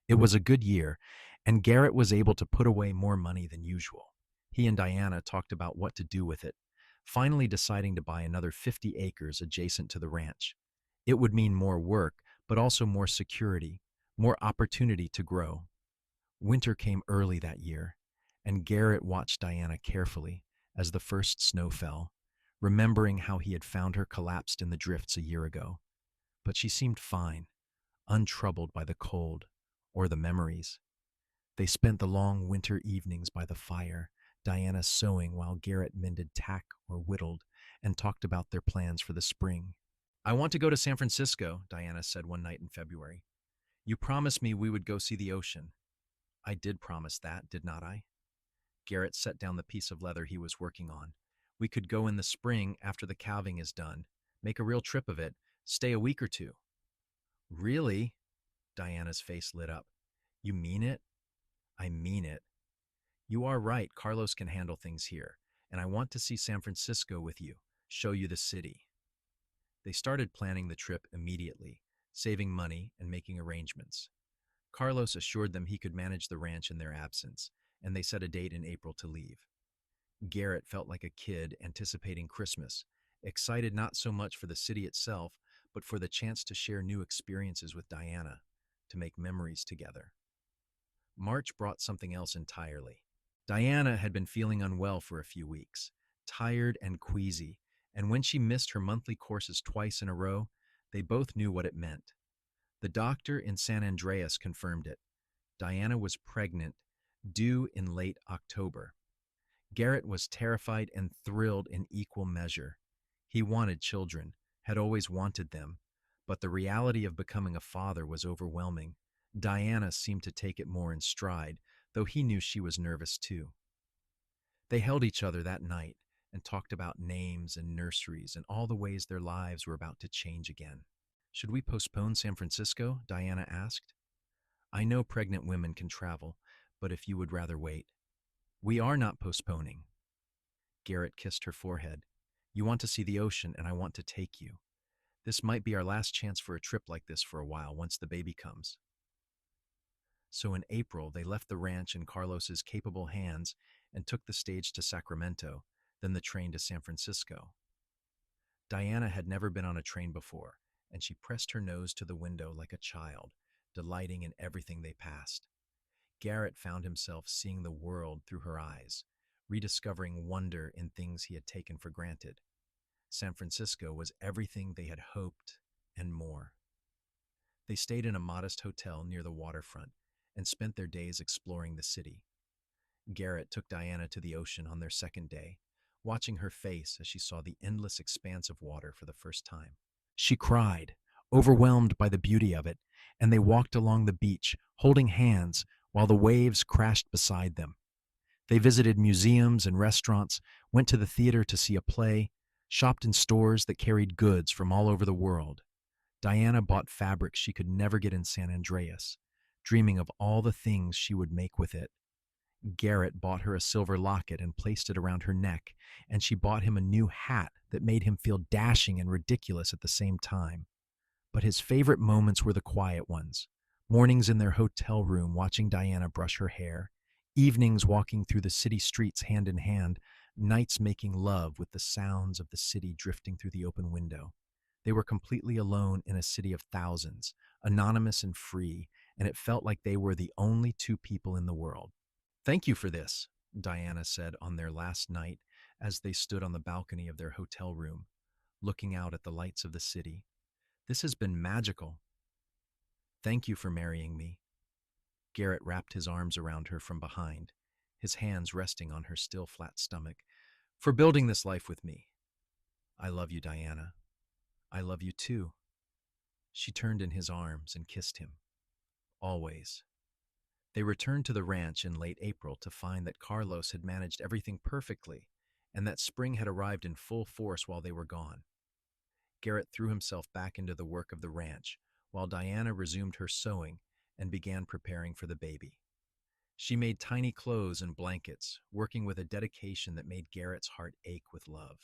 Speaker 1: It was a good year, and Garrett was able to put away more money than usual. He and Diana talked about what to do with it, finally deciding to buy another 50 acres adjacent to the ranch. It would mean more work, but also more security, more opportunity to grow. Winter came early that year, and Garrett watched Diana carefully as the first snow fell, remembering how he had found her collapsed in the drifts a year ago. But she seemed fine, untroubled by the cold or the memories. They spent the long winter evenings by the fire, Diana sewing while Garrett mended tack or whittled, and talked about their plans for the spring. "I want to go to San Francisco," Diana said one night in February. "You promised me we would go see the ocean." "I did promise that, did not I?" Garrett set down the piece of leather he was working on. "We could go in the spring after the calving is done, make a real trip of it, stay a week or two." "Really?" Diana's face lit up. "You mean it?" "I mean it. You are right, Carlos can handle things here, and I want to see San Francisco with you, show you the city." They started planning the trip immediately, saving money and making arrangements. Carlos assured them he could manage the ranch in their absence, and they set a date in April to leave. Garrett felt like a kid anticipating Christmas, excited not so much for the city itself, but for the chance to share new experiences with Diana, to make memories together. March brought something else entirely. Diana had been feeling unwell for a few weeks, tired and queasy, and when she missed her monthly courses twice in a row, they both knew what it meant. The doctor in San Andreas confirmed it. Diana was pregnant, due in late October. Garrett was terrified and thrilled in equal measure. He wanted children, had always wanted them, but the reality of becoming a father was overwhelming. Diana seemed to take it more in stride, though he knew she was nervous too. They held each other that night and talked about names and nurseries and all the ways their lives were about to change again. "Should we postpone San Francisco?" Diana asked. "I know pregnant women can travel, but if you would rather wait." "We are not postponing." Garrett kissed her forehead. "You want to see the ocean, and I want to take you. This might be our last chance for a trip like this for a while once the baby comes." So in April, they left the ranch in Carlos's capable hands and took the stage to Sacramento, then the train to San Francisco. Diana had never been on a train before, and she pressed her nose to the window like a child, delighting in everything they passed. Garrett found himself seeing the world through her eyes, rediscovering wonder in things he had taken for granted. San Francisco was everything they had hoped and more. They stayed in a modest hotel near the waterfront and spent their days exploring the city. Garrett took Diana to the ocean on their second day, watching her face as she saw the endless expanse of water for the first time. She cried, overwhelmed by the beauty of it, and they walked along the beach, holding hands while the waves crashed beside them. They visited museums and restaurants, went to the theater to see a play, shopped in stores that carried goods from all over the world. Diana bought fabric she could never get in San Andreas, dreaming of all the things she would make with it. Garrett bought her a silver locket and placed it around her neck, and she bought him a new hat that made him feel dashing and ridiculous at the same time. But his favorite moments were the quiet ones. Mornings in their hotel room watching Diana brush her hair, evenings walking through the city streets hand in hand, nights making love with the sounds of the city drifting through the open window. They were completely alone in a city of thousands, anonymous and free, and it felt like they were the only two people in the world. "Thank you for this," Diana said on their last night as they stood on the balcony of their hotel room, looking out at the lights of the city. "This has been magical." "Thank you for marrying me." Garrett wrapped his arms around her from behind, his hands resting on her still flat stomach. "For building this life with me." "I love you, Diana." I love you too. She turned in his arms and kissed him. Always. They returned to the ranch in late April to find that Carlos had managed everything perfectly and that spring had arrived in full force while they were gone. Garrett threw himself back into the work of the ranch while Diana resumed her sewing and began preparing for the baby. She made tiny clothes and blankets, working with a dedication that made Garrett's heart ache with love.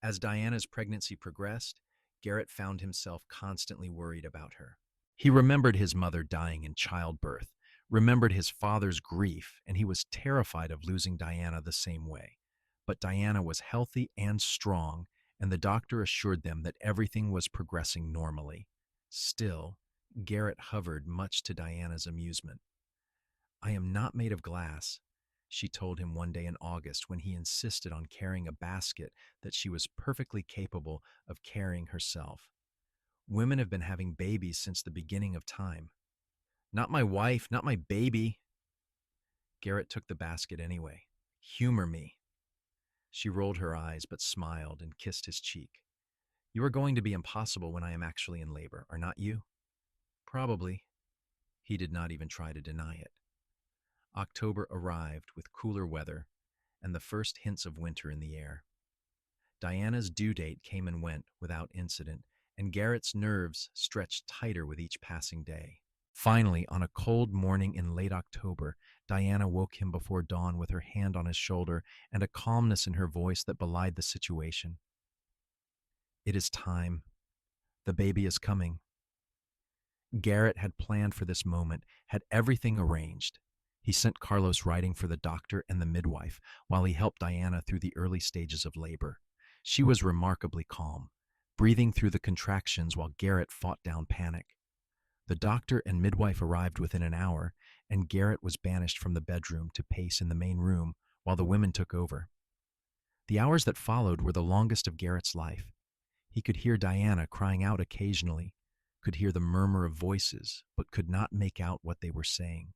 Speaker 1: As Diana's pregnancy progressed, Garrett found himself constantly worried about her. He remembered his mother dying in childbirth, remembered his father's grief, and he was terrified of losing Diana the same way. But Diana was healthy and strong, and the doctor assured them that everything was progressing normally. Still, Garrett hovered, much to Diana's amusement. I am not made of glass, she told him one day in August when he insisted on carrying a basket that she was perfectly capable of carrying herself. Women have been having babies since the beginning of time. Not my wife, not my baby. Garrett took the basket anyway. Humor me. She rolled her eyes but smiled and kissed his cheek. You are going to be impossible when I am actually in labor, are not you? Probably. He did not even try to deny it. October arrived with cooler weather and the first hints of winter in the air. Diana's due date came and went without incident, and Garrett's nerves stretched tighter with each passing day. Finally, on a cold morning in late October, Diana woke him before dawn with her hand on his shoulder and a calmness in her voice that belied the situation. It is time. The baby is coming. Garrett had planned for this moment, had everything arranged. He sent Carlos riding for the doctor and the midwife while he helped Diana through the early stages of labor. She was remarkably calm, breathing through the contractions while Garrett fought down panic. The doctor and midwife arrived within an hour, and Garrett was banished from the bedroom to pace in the main room while the women took over. The hours that followed were the longest of Garrett's life. He could hear Diana crying out occasionally, could hear the murmur of voices, but could not make out what they were saying.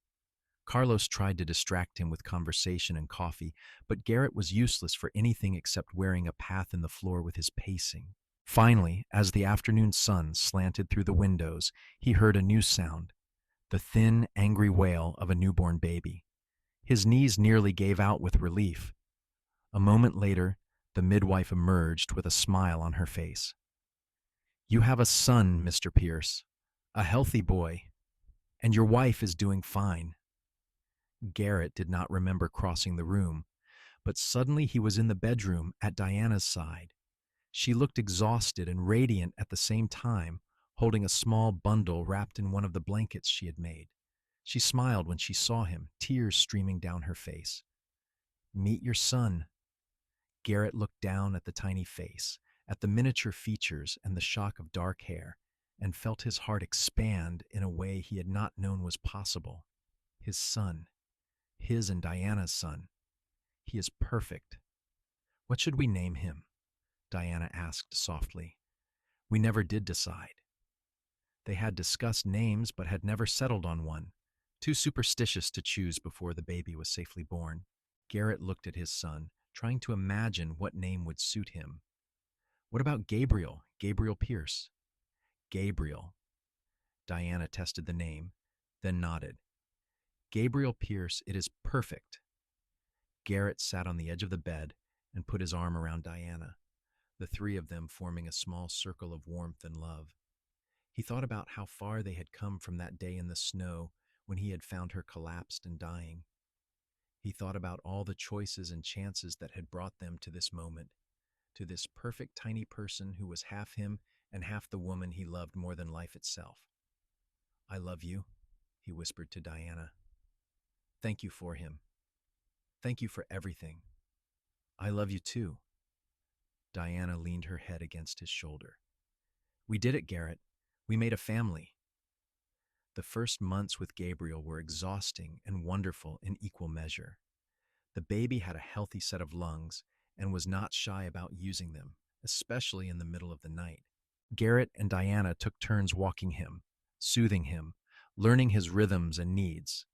Speaker 1: Carlos tried to distract him with conversation and coffee, but Garrett was useless for anything except wearing a path in the floor with his pacing. Finally, as the afternoon sun slanted through the windows, he heard a new sound, the thin, angry wail of a newborn baby. His knees nearly gave out with relief. A moment later, the midwife emerged with a smile on her face. You have a son, Mr. Pierce, a healthy boy, and your wife is doing fine. Garrett did not remember crossing the room, but suddenly he was in the bedroom at Diana's side. She looked exhausted and radiant at the same time, holding a small bundle wrapped in one of the blankets she had made. She smiled when she saw him, tears streaming down her face. Meet your son. Garrett looked down at the tiny face, at the miniature features and the shock of dark hair, and felt his heart expand in a way he had not known was possible. His son. His and Diana's son. He is perfect. What should we name him? Diana asked softly. We never did decide. They had discussed names but had never settled on one, too superstitious to choose before the baby was safely born. Garrett looked at his son, trying to imagine what name would suit him. What about Gabriel? Gabriel Pierce. Gabriel. Diana tested the name, then nodded. Gabriel Pierce, it is perfect. Garrett sat on the edge of the bed and put his arm around Diana, the three of them forming a small circle of warmth and love. He thought about how far they had come from that day in the snow when he had found her collapsed and dying. He thought about all the choices and chances that had brought them to this moment, to this perfect tiny person who was half him and half the woman he loved more than life itself. I love you, he whispered to Diana. Thank you for him. Thank you for everything. I love you too. Diana leaned her head against his shoulder. We did it, Garrett. We made a family. The first months with Gabriel were exhausting and wonderful in equal measure. The baby had a healthy set of lungs and was not shy about using them, especially in the middle of the night. Garrett and Diana took turns walking him, soothing him, learning his rhythms and needs.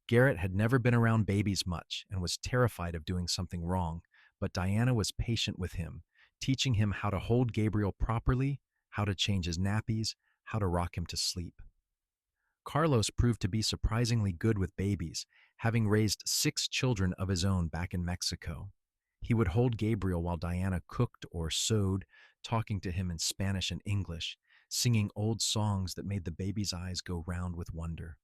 Speaker 1: Garrett had never been around babies much and was terrified of doing something wrong, but Diana was patient with him, teaching him how to hold Gabriel properly, how to change his nappies, how to rock him to sleep. Carlos proved to be surprisingly good with babies, having raised 6 children of his own back in Mexico. He would hold Gabriel while Diana cooked or sewed, talking to him in Spanish and English, singing old songs that made the baby's eyes go round with wonder.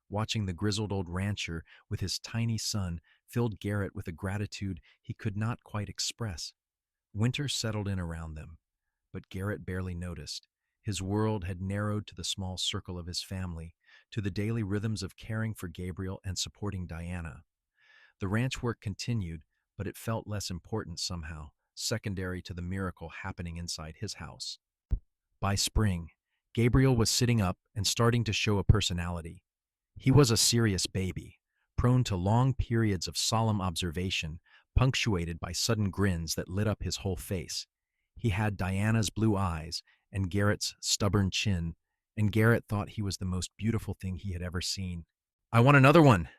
Speaker 1: Watching the grizzled old rancher with his tiny son filled Garrett with a gratitude he could not quite express. Winter settled in around them, but Garrett barely noticed. His world had narrowed to the small circle of his family, to the daily rhythms of caring for Gabriel and supporting Diana. The ranch work continued, but it felt less important somehow, secondary to the miracle happening inside his house. By spring, Gabriel was sitting up and starting to show a personality. He was a serious baby, prone to long periods of solemn observation, punctuated by sudden grins that lit up his whole face. He had Diana's blue eyes and Garrett's stubborn chin, and Garrett thought he was the most beautiful thing he had ever seen. "I want another one,"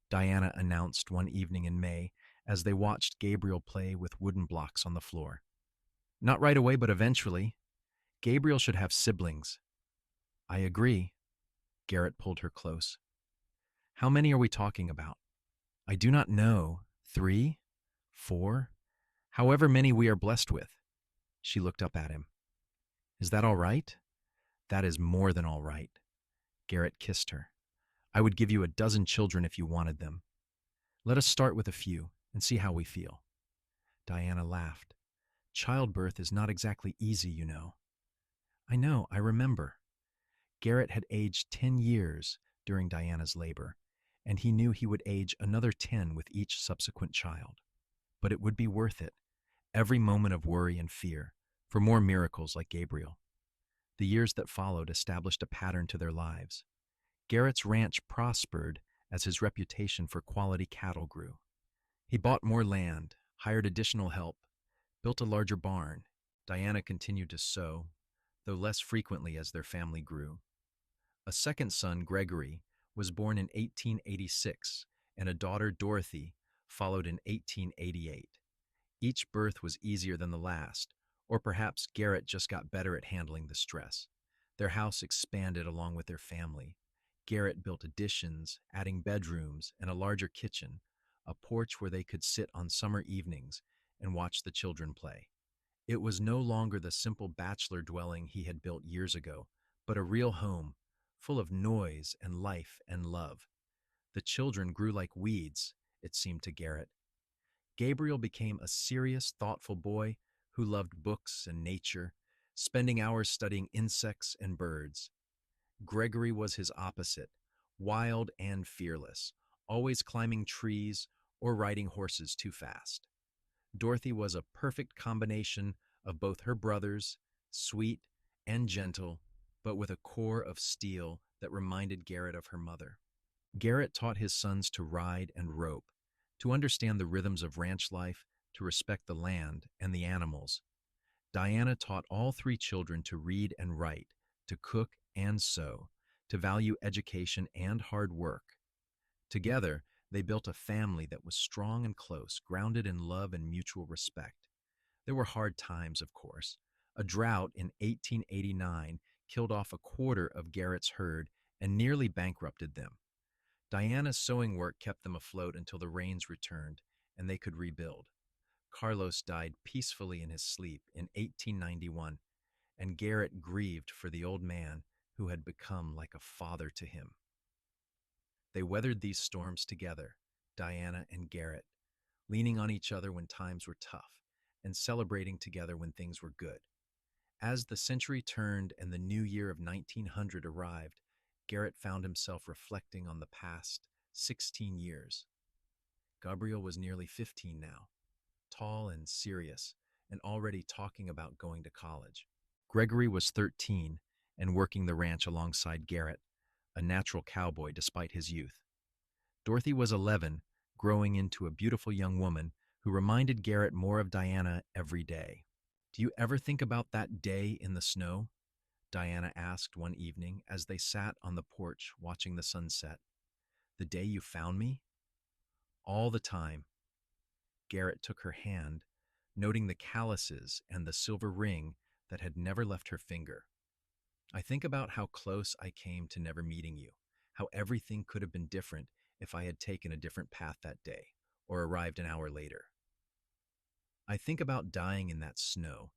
Speaker 1: Diana announced one evening in May as they watched Gabriel play with wooden blocks on the floor. "Not right away, but eventually. Gabriel should have siblings." "I agree." Garrett pulled her close. "How many are we talking about?" "I do not know. 3? 4? However many we are blessed with." She looked up at him. "Is that all right?" "That is more than all right." Garrett kissed her. "I would give you a dozen children if you wanted them. Let us start with a few and see how we feel." Diana laughed. "Childbirth is not exactly easy, you know." "I know, I remember." Garrett had aged 10 years during Diana's labor, and he knew he would age another 10 with each subsequent child. But it would be worth it, every moment of worry and fear, for more miracles like Gabriel. The years that followed established a pattern to their lives. Garrett's ranch prospered as his reputation for quality cattle grew. He bought more land, hired additional help, built a larger barn. Diana continued to sow, though less frequently as their family grew. A second son, Gregory, was born in 1886, and a daughter, Dorothy, followed in 1888. Each birth was easier than the last, or perhaps Garrett just got better at handling the stress. Their house expanded along with their family. Garrett built additions, adding bedrooms and a larger kitchen, a porch where they could sit on summer evenings and watch the children play. It was no longer the simple bachelor dwelling he had built years ago, but a real home, full of noise and life and love. The children grew like weeds, it seemed to Garrett. Gabriel became a serious, thoughtful boy who loved books and nature, spending hours studying insects and birds. Gregory was his opposite, wild and fearless, always climbing trees or riding horses too fast. Dorothy was a perfect combination of both her brothers, sweet and gentle, but with a core of steel that reminded Garrett of her mother. Garrett taught his sons to ride and rope, to understand the rhythms of ranch life, to respect the land and the animals. Diana taught all 3 children to read and write, to cook and sew, to value education and hard work. Together, they built a family that was strong and close, grounded in love and mutual respect. There were hard times, of course. A drought in 1889 killed off a quarter of Garrett's herd and nearly bankrupted them. Diana's sewing work kept them afloat until the rains returned and they could rebuild. Carlos died peacefully in his sleep in 1891, and Garrett grieved for the old man who had become like a father to him. They weathered these storms together, Diana and Garrett, leaning on each other when times were tough and celebrating together when things were good. As the century turned and the new year of 1900 arrived, Garrett found himself reflecting on the past 16 years. Gabriel was nearly 15 now, tall and serious, and already talking about going to college. Gregory was 13 and working the ranch alongside Garrett, a natural cowboy despite his youth. Dorothy was 11, growing into a beautiful young woman who reminded Garrett more of Diana every day. "Do you ever think about that day in the snow?" Diana asked one evening as they sat on the porch watching the sunset. "The day you found me?" "All the time." Garrett took her hand, noting the calluses and the silver ring that had never left her finger. I think about how close I came to never meeting you, how everything could have been different if I had taken a different path that day or arrived an hour later. I think about dying in that snow,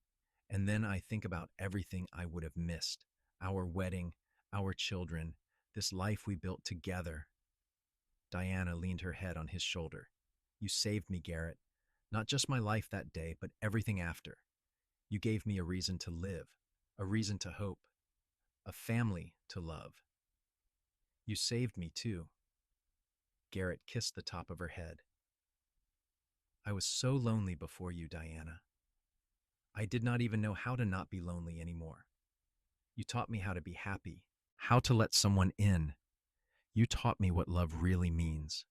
Speaker 1: and then I think about everything I would have missed: our wedding, our children, this life we built together. Diana leaned her head on his shoulder. You saved me, Garrett. Not just my life that day, but everything after. You gave me a reason to live, a reason to hope, a family to love. You saved me, too. Garrett kissed the top of her head. I was so lonely before you, Diana. I did not even know how to not be lonely anymore. You taught me how to be happy, how to let someone in. You taught me what love really means.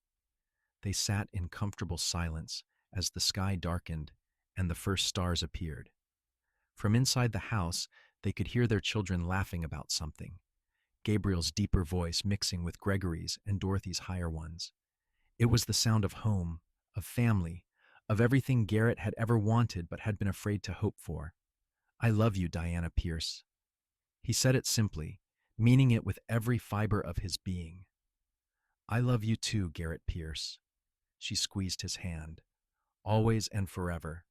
Speaker 1: They sat in comfortable silence as the sky darkened and the first stars appeared. From inside the house, they could hear their children laughing about something, Gabriel's deeper voice mixing with Gregory's and Dorothy's higher ones. It was the sound of home, of family, of everything Garrett had ever wanted but had been afraid to hope for. I love you, Diana Pierce. He said it simply, meaning it with every fiber of his being. I love you too, Garrett Pierce. She squeezed his hand. Always and forever.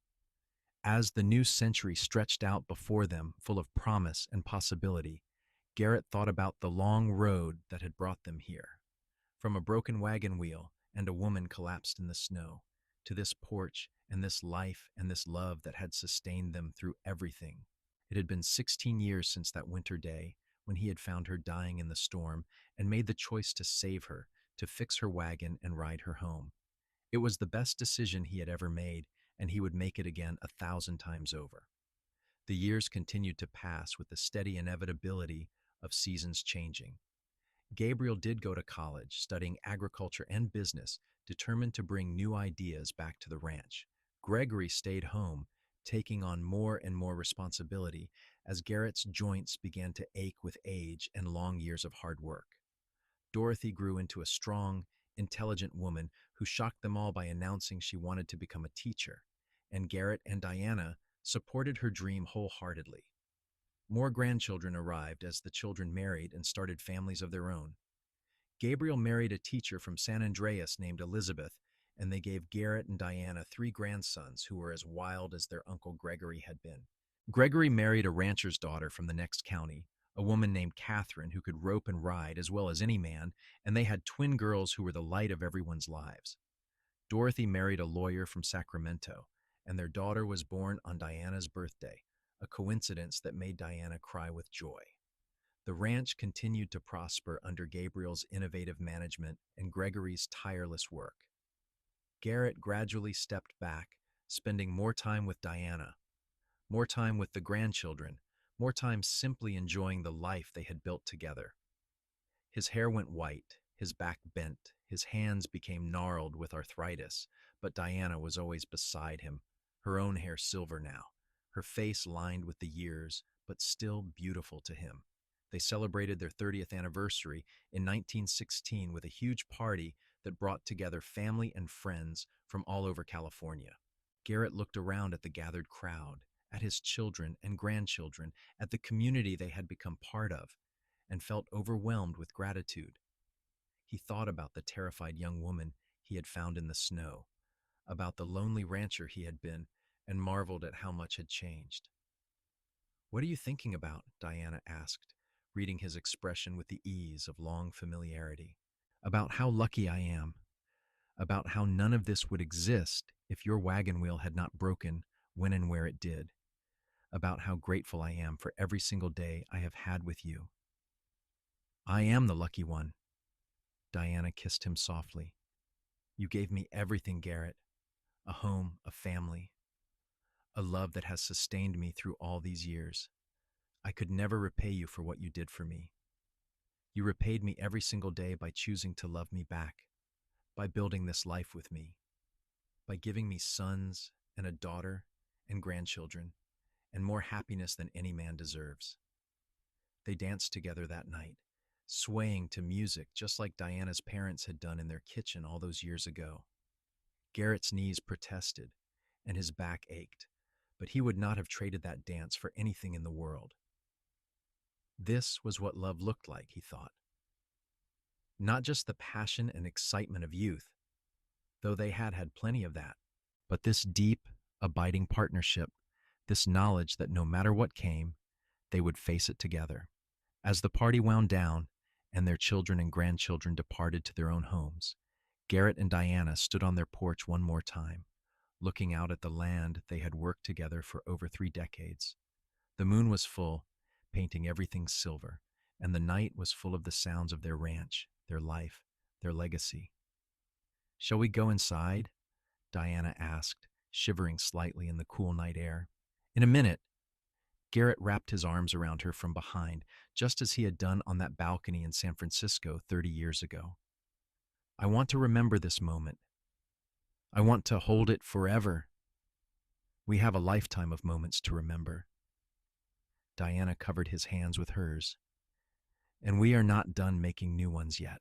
Speaker 1: As the new century stretched out before them, full of promise and possibility, Garrett thought about the long road that had brought them here. From a broken wagon wheel and a woman collapsed in the snow, to this porch and this life and this love that had sustained them through everything. It had been 16 years since that winter day when he had found her dying in the storm and made the choice to save her, to fix her wagon and ride her home. It was the best decision he had ever made, and he would make it again 1,000 times over. The years continued to pass with the steady inevitability of seasons changing. Gabriel did go to college, studying agriculture and business, determined to bring new ideas back to the ranch. Gregory stayed home, taking on more and more responsibility as Garrett's joints began to ache with age and long years of hard work. Dorothy grew into a strong, intelligent woman who shocked them all by announcing she wanted to become a teacher, and Garrett and Diana supported her dream wholeheartedly. More grandchildren arrived as the children married and started families of their own. Gabriel married a teacher from San Andreas named Elizabeth, and they gave Garrett and Diana 3 grandsons who were as wild as their uncle Gregory had been. Gregory married a rancher's daughter from the next county, a woman named Catherine who could rope and ride as well as any man, and they had twin girls who were the light of everyone's lives. Dorothy married a lawyer from Sacramento, and their daughter was born on Diana's birthday, a coincidence that made Diana cry with joy. The ranch continued to prosper under Gabriel's innovative management and Gregory's tireless work. Garrett gradually stepped back, spending more time with Diana, more time with the grandchildren, more time simply enjoying the life they had built together. His hair went white, his back bent, his hands became gnarled with arthritis, but Diana was always beside him, her own hair silver now, her face lined with the years, but still beautiful to him. They celebrated their 30th anniversary in 1916 with a huge party that brought together family and friends from all over California. Garrett looked around at the gathered crowd, at his children and grandchildren, at the community they had become part of, and felt overwhelmed with gratitude. He thought about the terrified young woman he had found in the snow, about the lonely rancher he had been, and marveled at how much had changed. "What are you thinking about?" Diana asked, reading his expression with the ease of long familiarity. "About how lucky I am. About how none of this would exist if your wagon wheel had not broken when and where it did. About how grateful I am for every single day I have had with you." "I am the lucky one." Diana kissed him softly. "You gave me everything, Garrett. A home, a family, a love that has sustained me through all these years. I could never repay you for what you did for me. You repaid me every single day by choosing to love me back, by building this life with me, by giving me sons and a daughter and grandchildren, and more happiness than any man deserves." They danced together that night, swaying to music just like Diana's parents had done in their kitchen all those years ago. Garrett's knees protested, and his back ached, but he would not have traded that dance for anything in the world. This was what love looked like, he thought. Not just the passion and excitement of youth, though they had had plenty of that, but this deep, abiding partnership, this knowledge that no matter what came, they would face it together. As the party wound down and their children and grandchildren departed to their own homes, Garrett and Diana stood on their porch one more time, looking out at the land they had worked together for over 3 decades. The moon was full, painting everything silver, and the night was full of the sounds of their ranch, their life, their legacy. "Shall we go inside?" Diana asked, shivering slightly in the cool night air. "In a minute." Garrett wrapped his arms around her from behind, just as he had done on that balcony in San Francisco 30 years ago. "I want to remember this moment. I want to hold it forever. We have a lifetime of moments to remember." Diana covered his hands with hers. "And we are not done making new ones yet."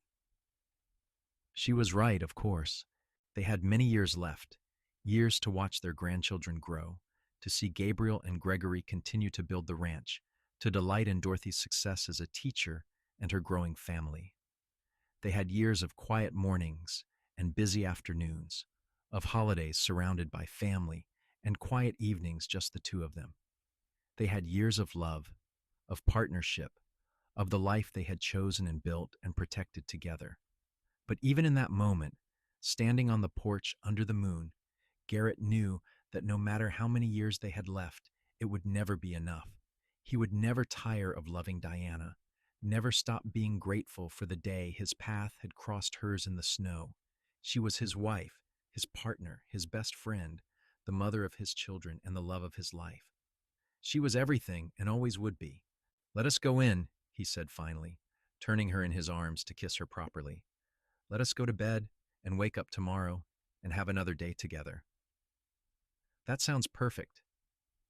Speaker 1: She was right, of course. They had many years left, years to watch their grandchildren grow, to see Gabriel and Gregory continue to build the ranch, to delight in Dorothy's success as a teacher and her growing family. They had years of quiet mornings and busy afternoons, of holidays surrounded by family and quiet evenings just the two of them. They had years of love, of partnership, of the life they had chosen and built and protected together. But even in that moment, standing on the porch under the moon, Garrett knew that no matter how many years they had left, it would never be enough. He would never tire of loving Diana, never stop being grateful for the day his path had crossed hers in the snow. She was his wife, his partner, his best friend, the mother of his children, and the love of his life. She was everything and always would be. "Let us go in," he said finally, turning her in his arms to kiss her properly. "Let us go to bed and wake up tomorrow and have another day together." "That sounds perfect."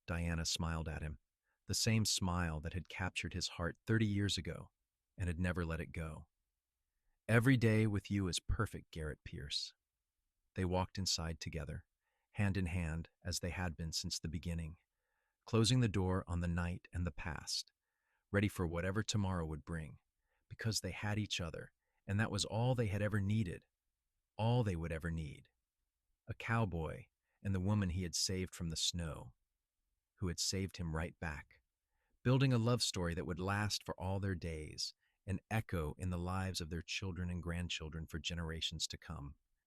Speaker 1: Diana smiled at him, the same smile that had captured his heart 30 years ago and had never let it go. "Every day with you is perfect, Garrett Pierce." They walked inside together, hand in hand as they had been since the beginning, closing the door on the night and the past, ready for whatever tomorrow would bring, because they had each other, and that was all they had ever needed, all they would ever need. A cowboy and the woman he had saved from the snow, who had saved him right back, building a love story that would last for all their days and echo in the lives of their children and grandchildren for generations to come.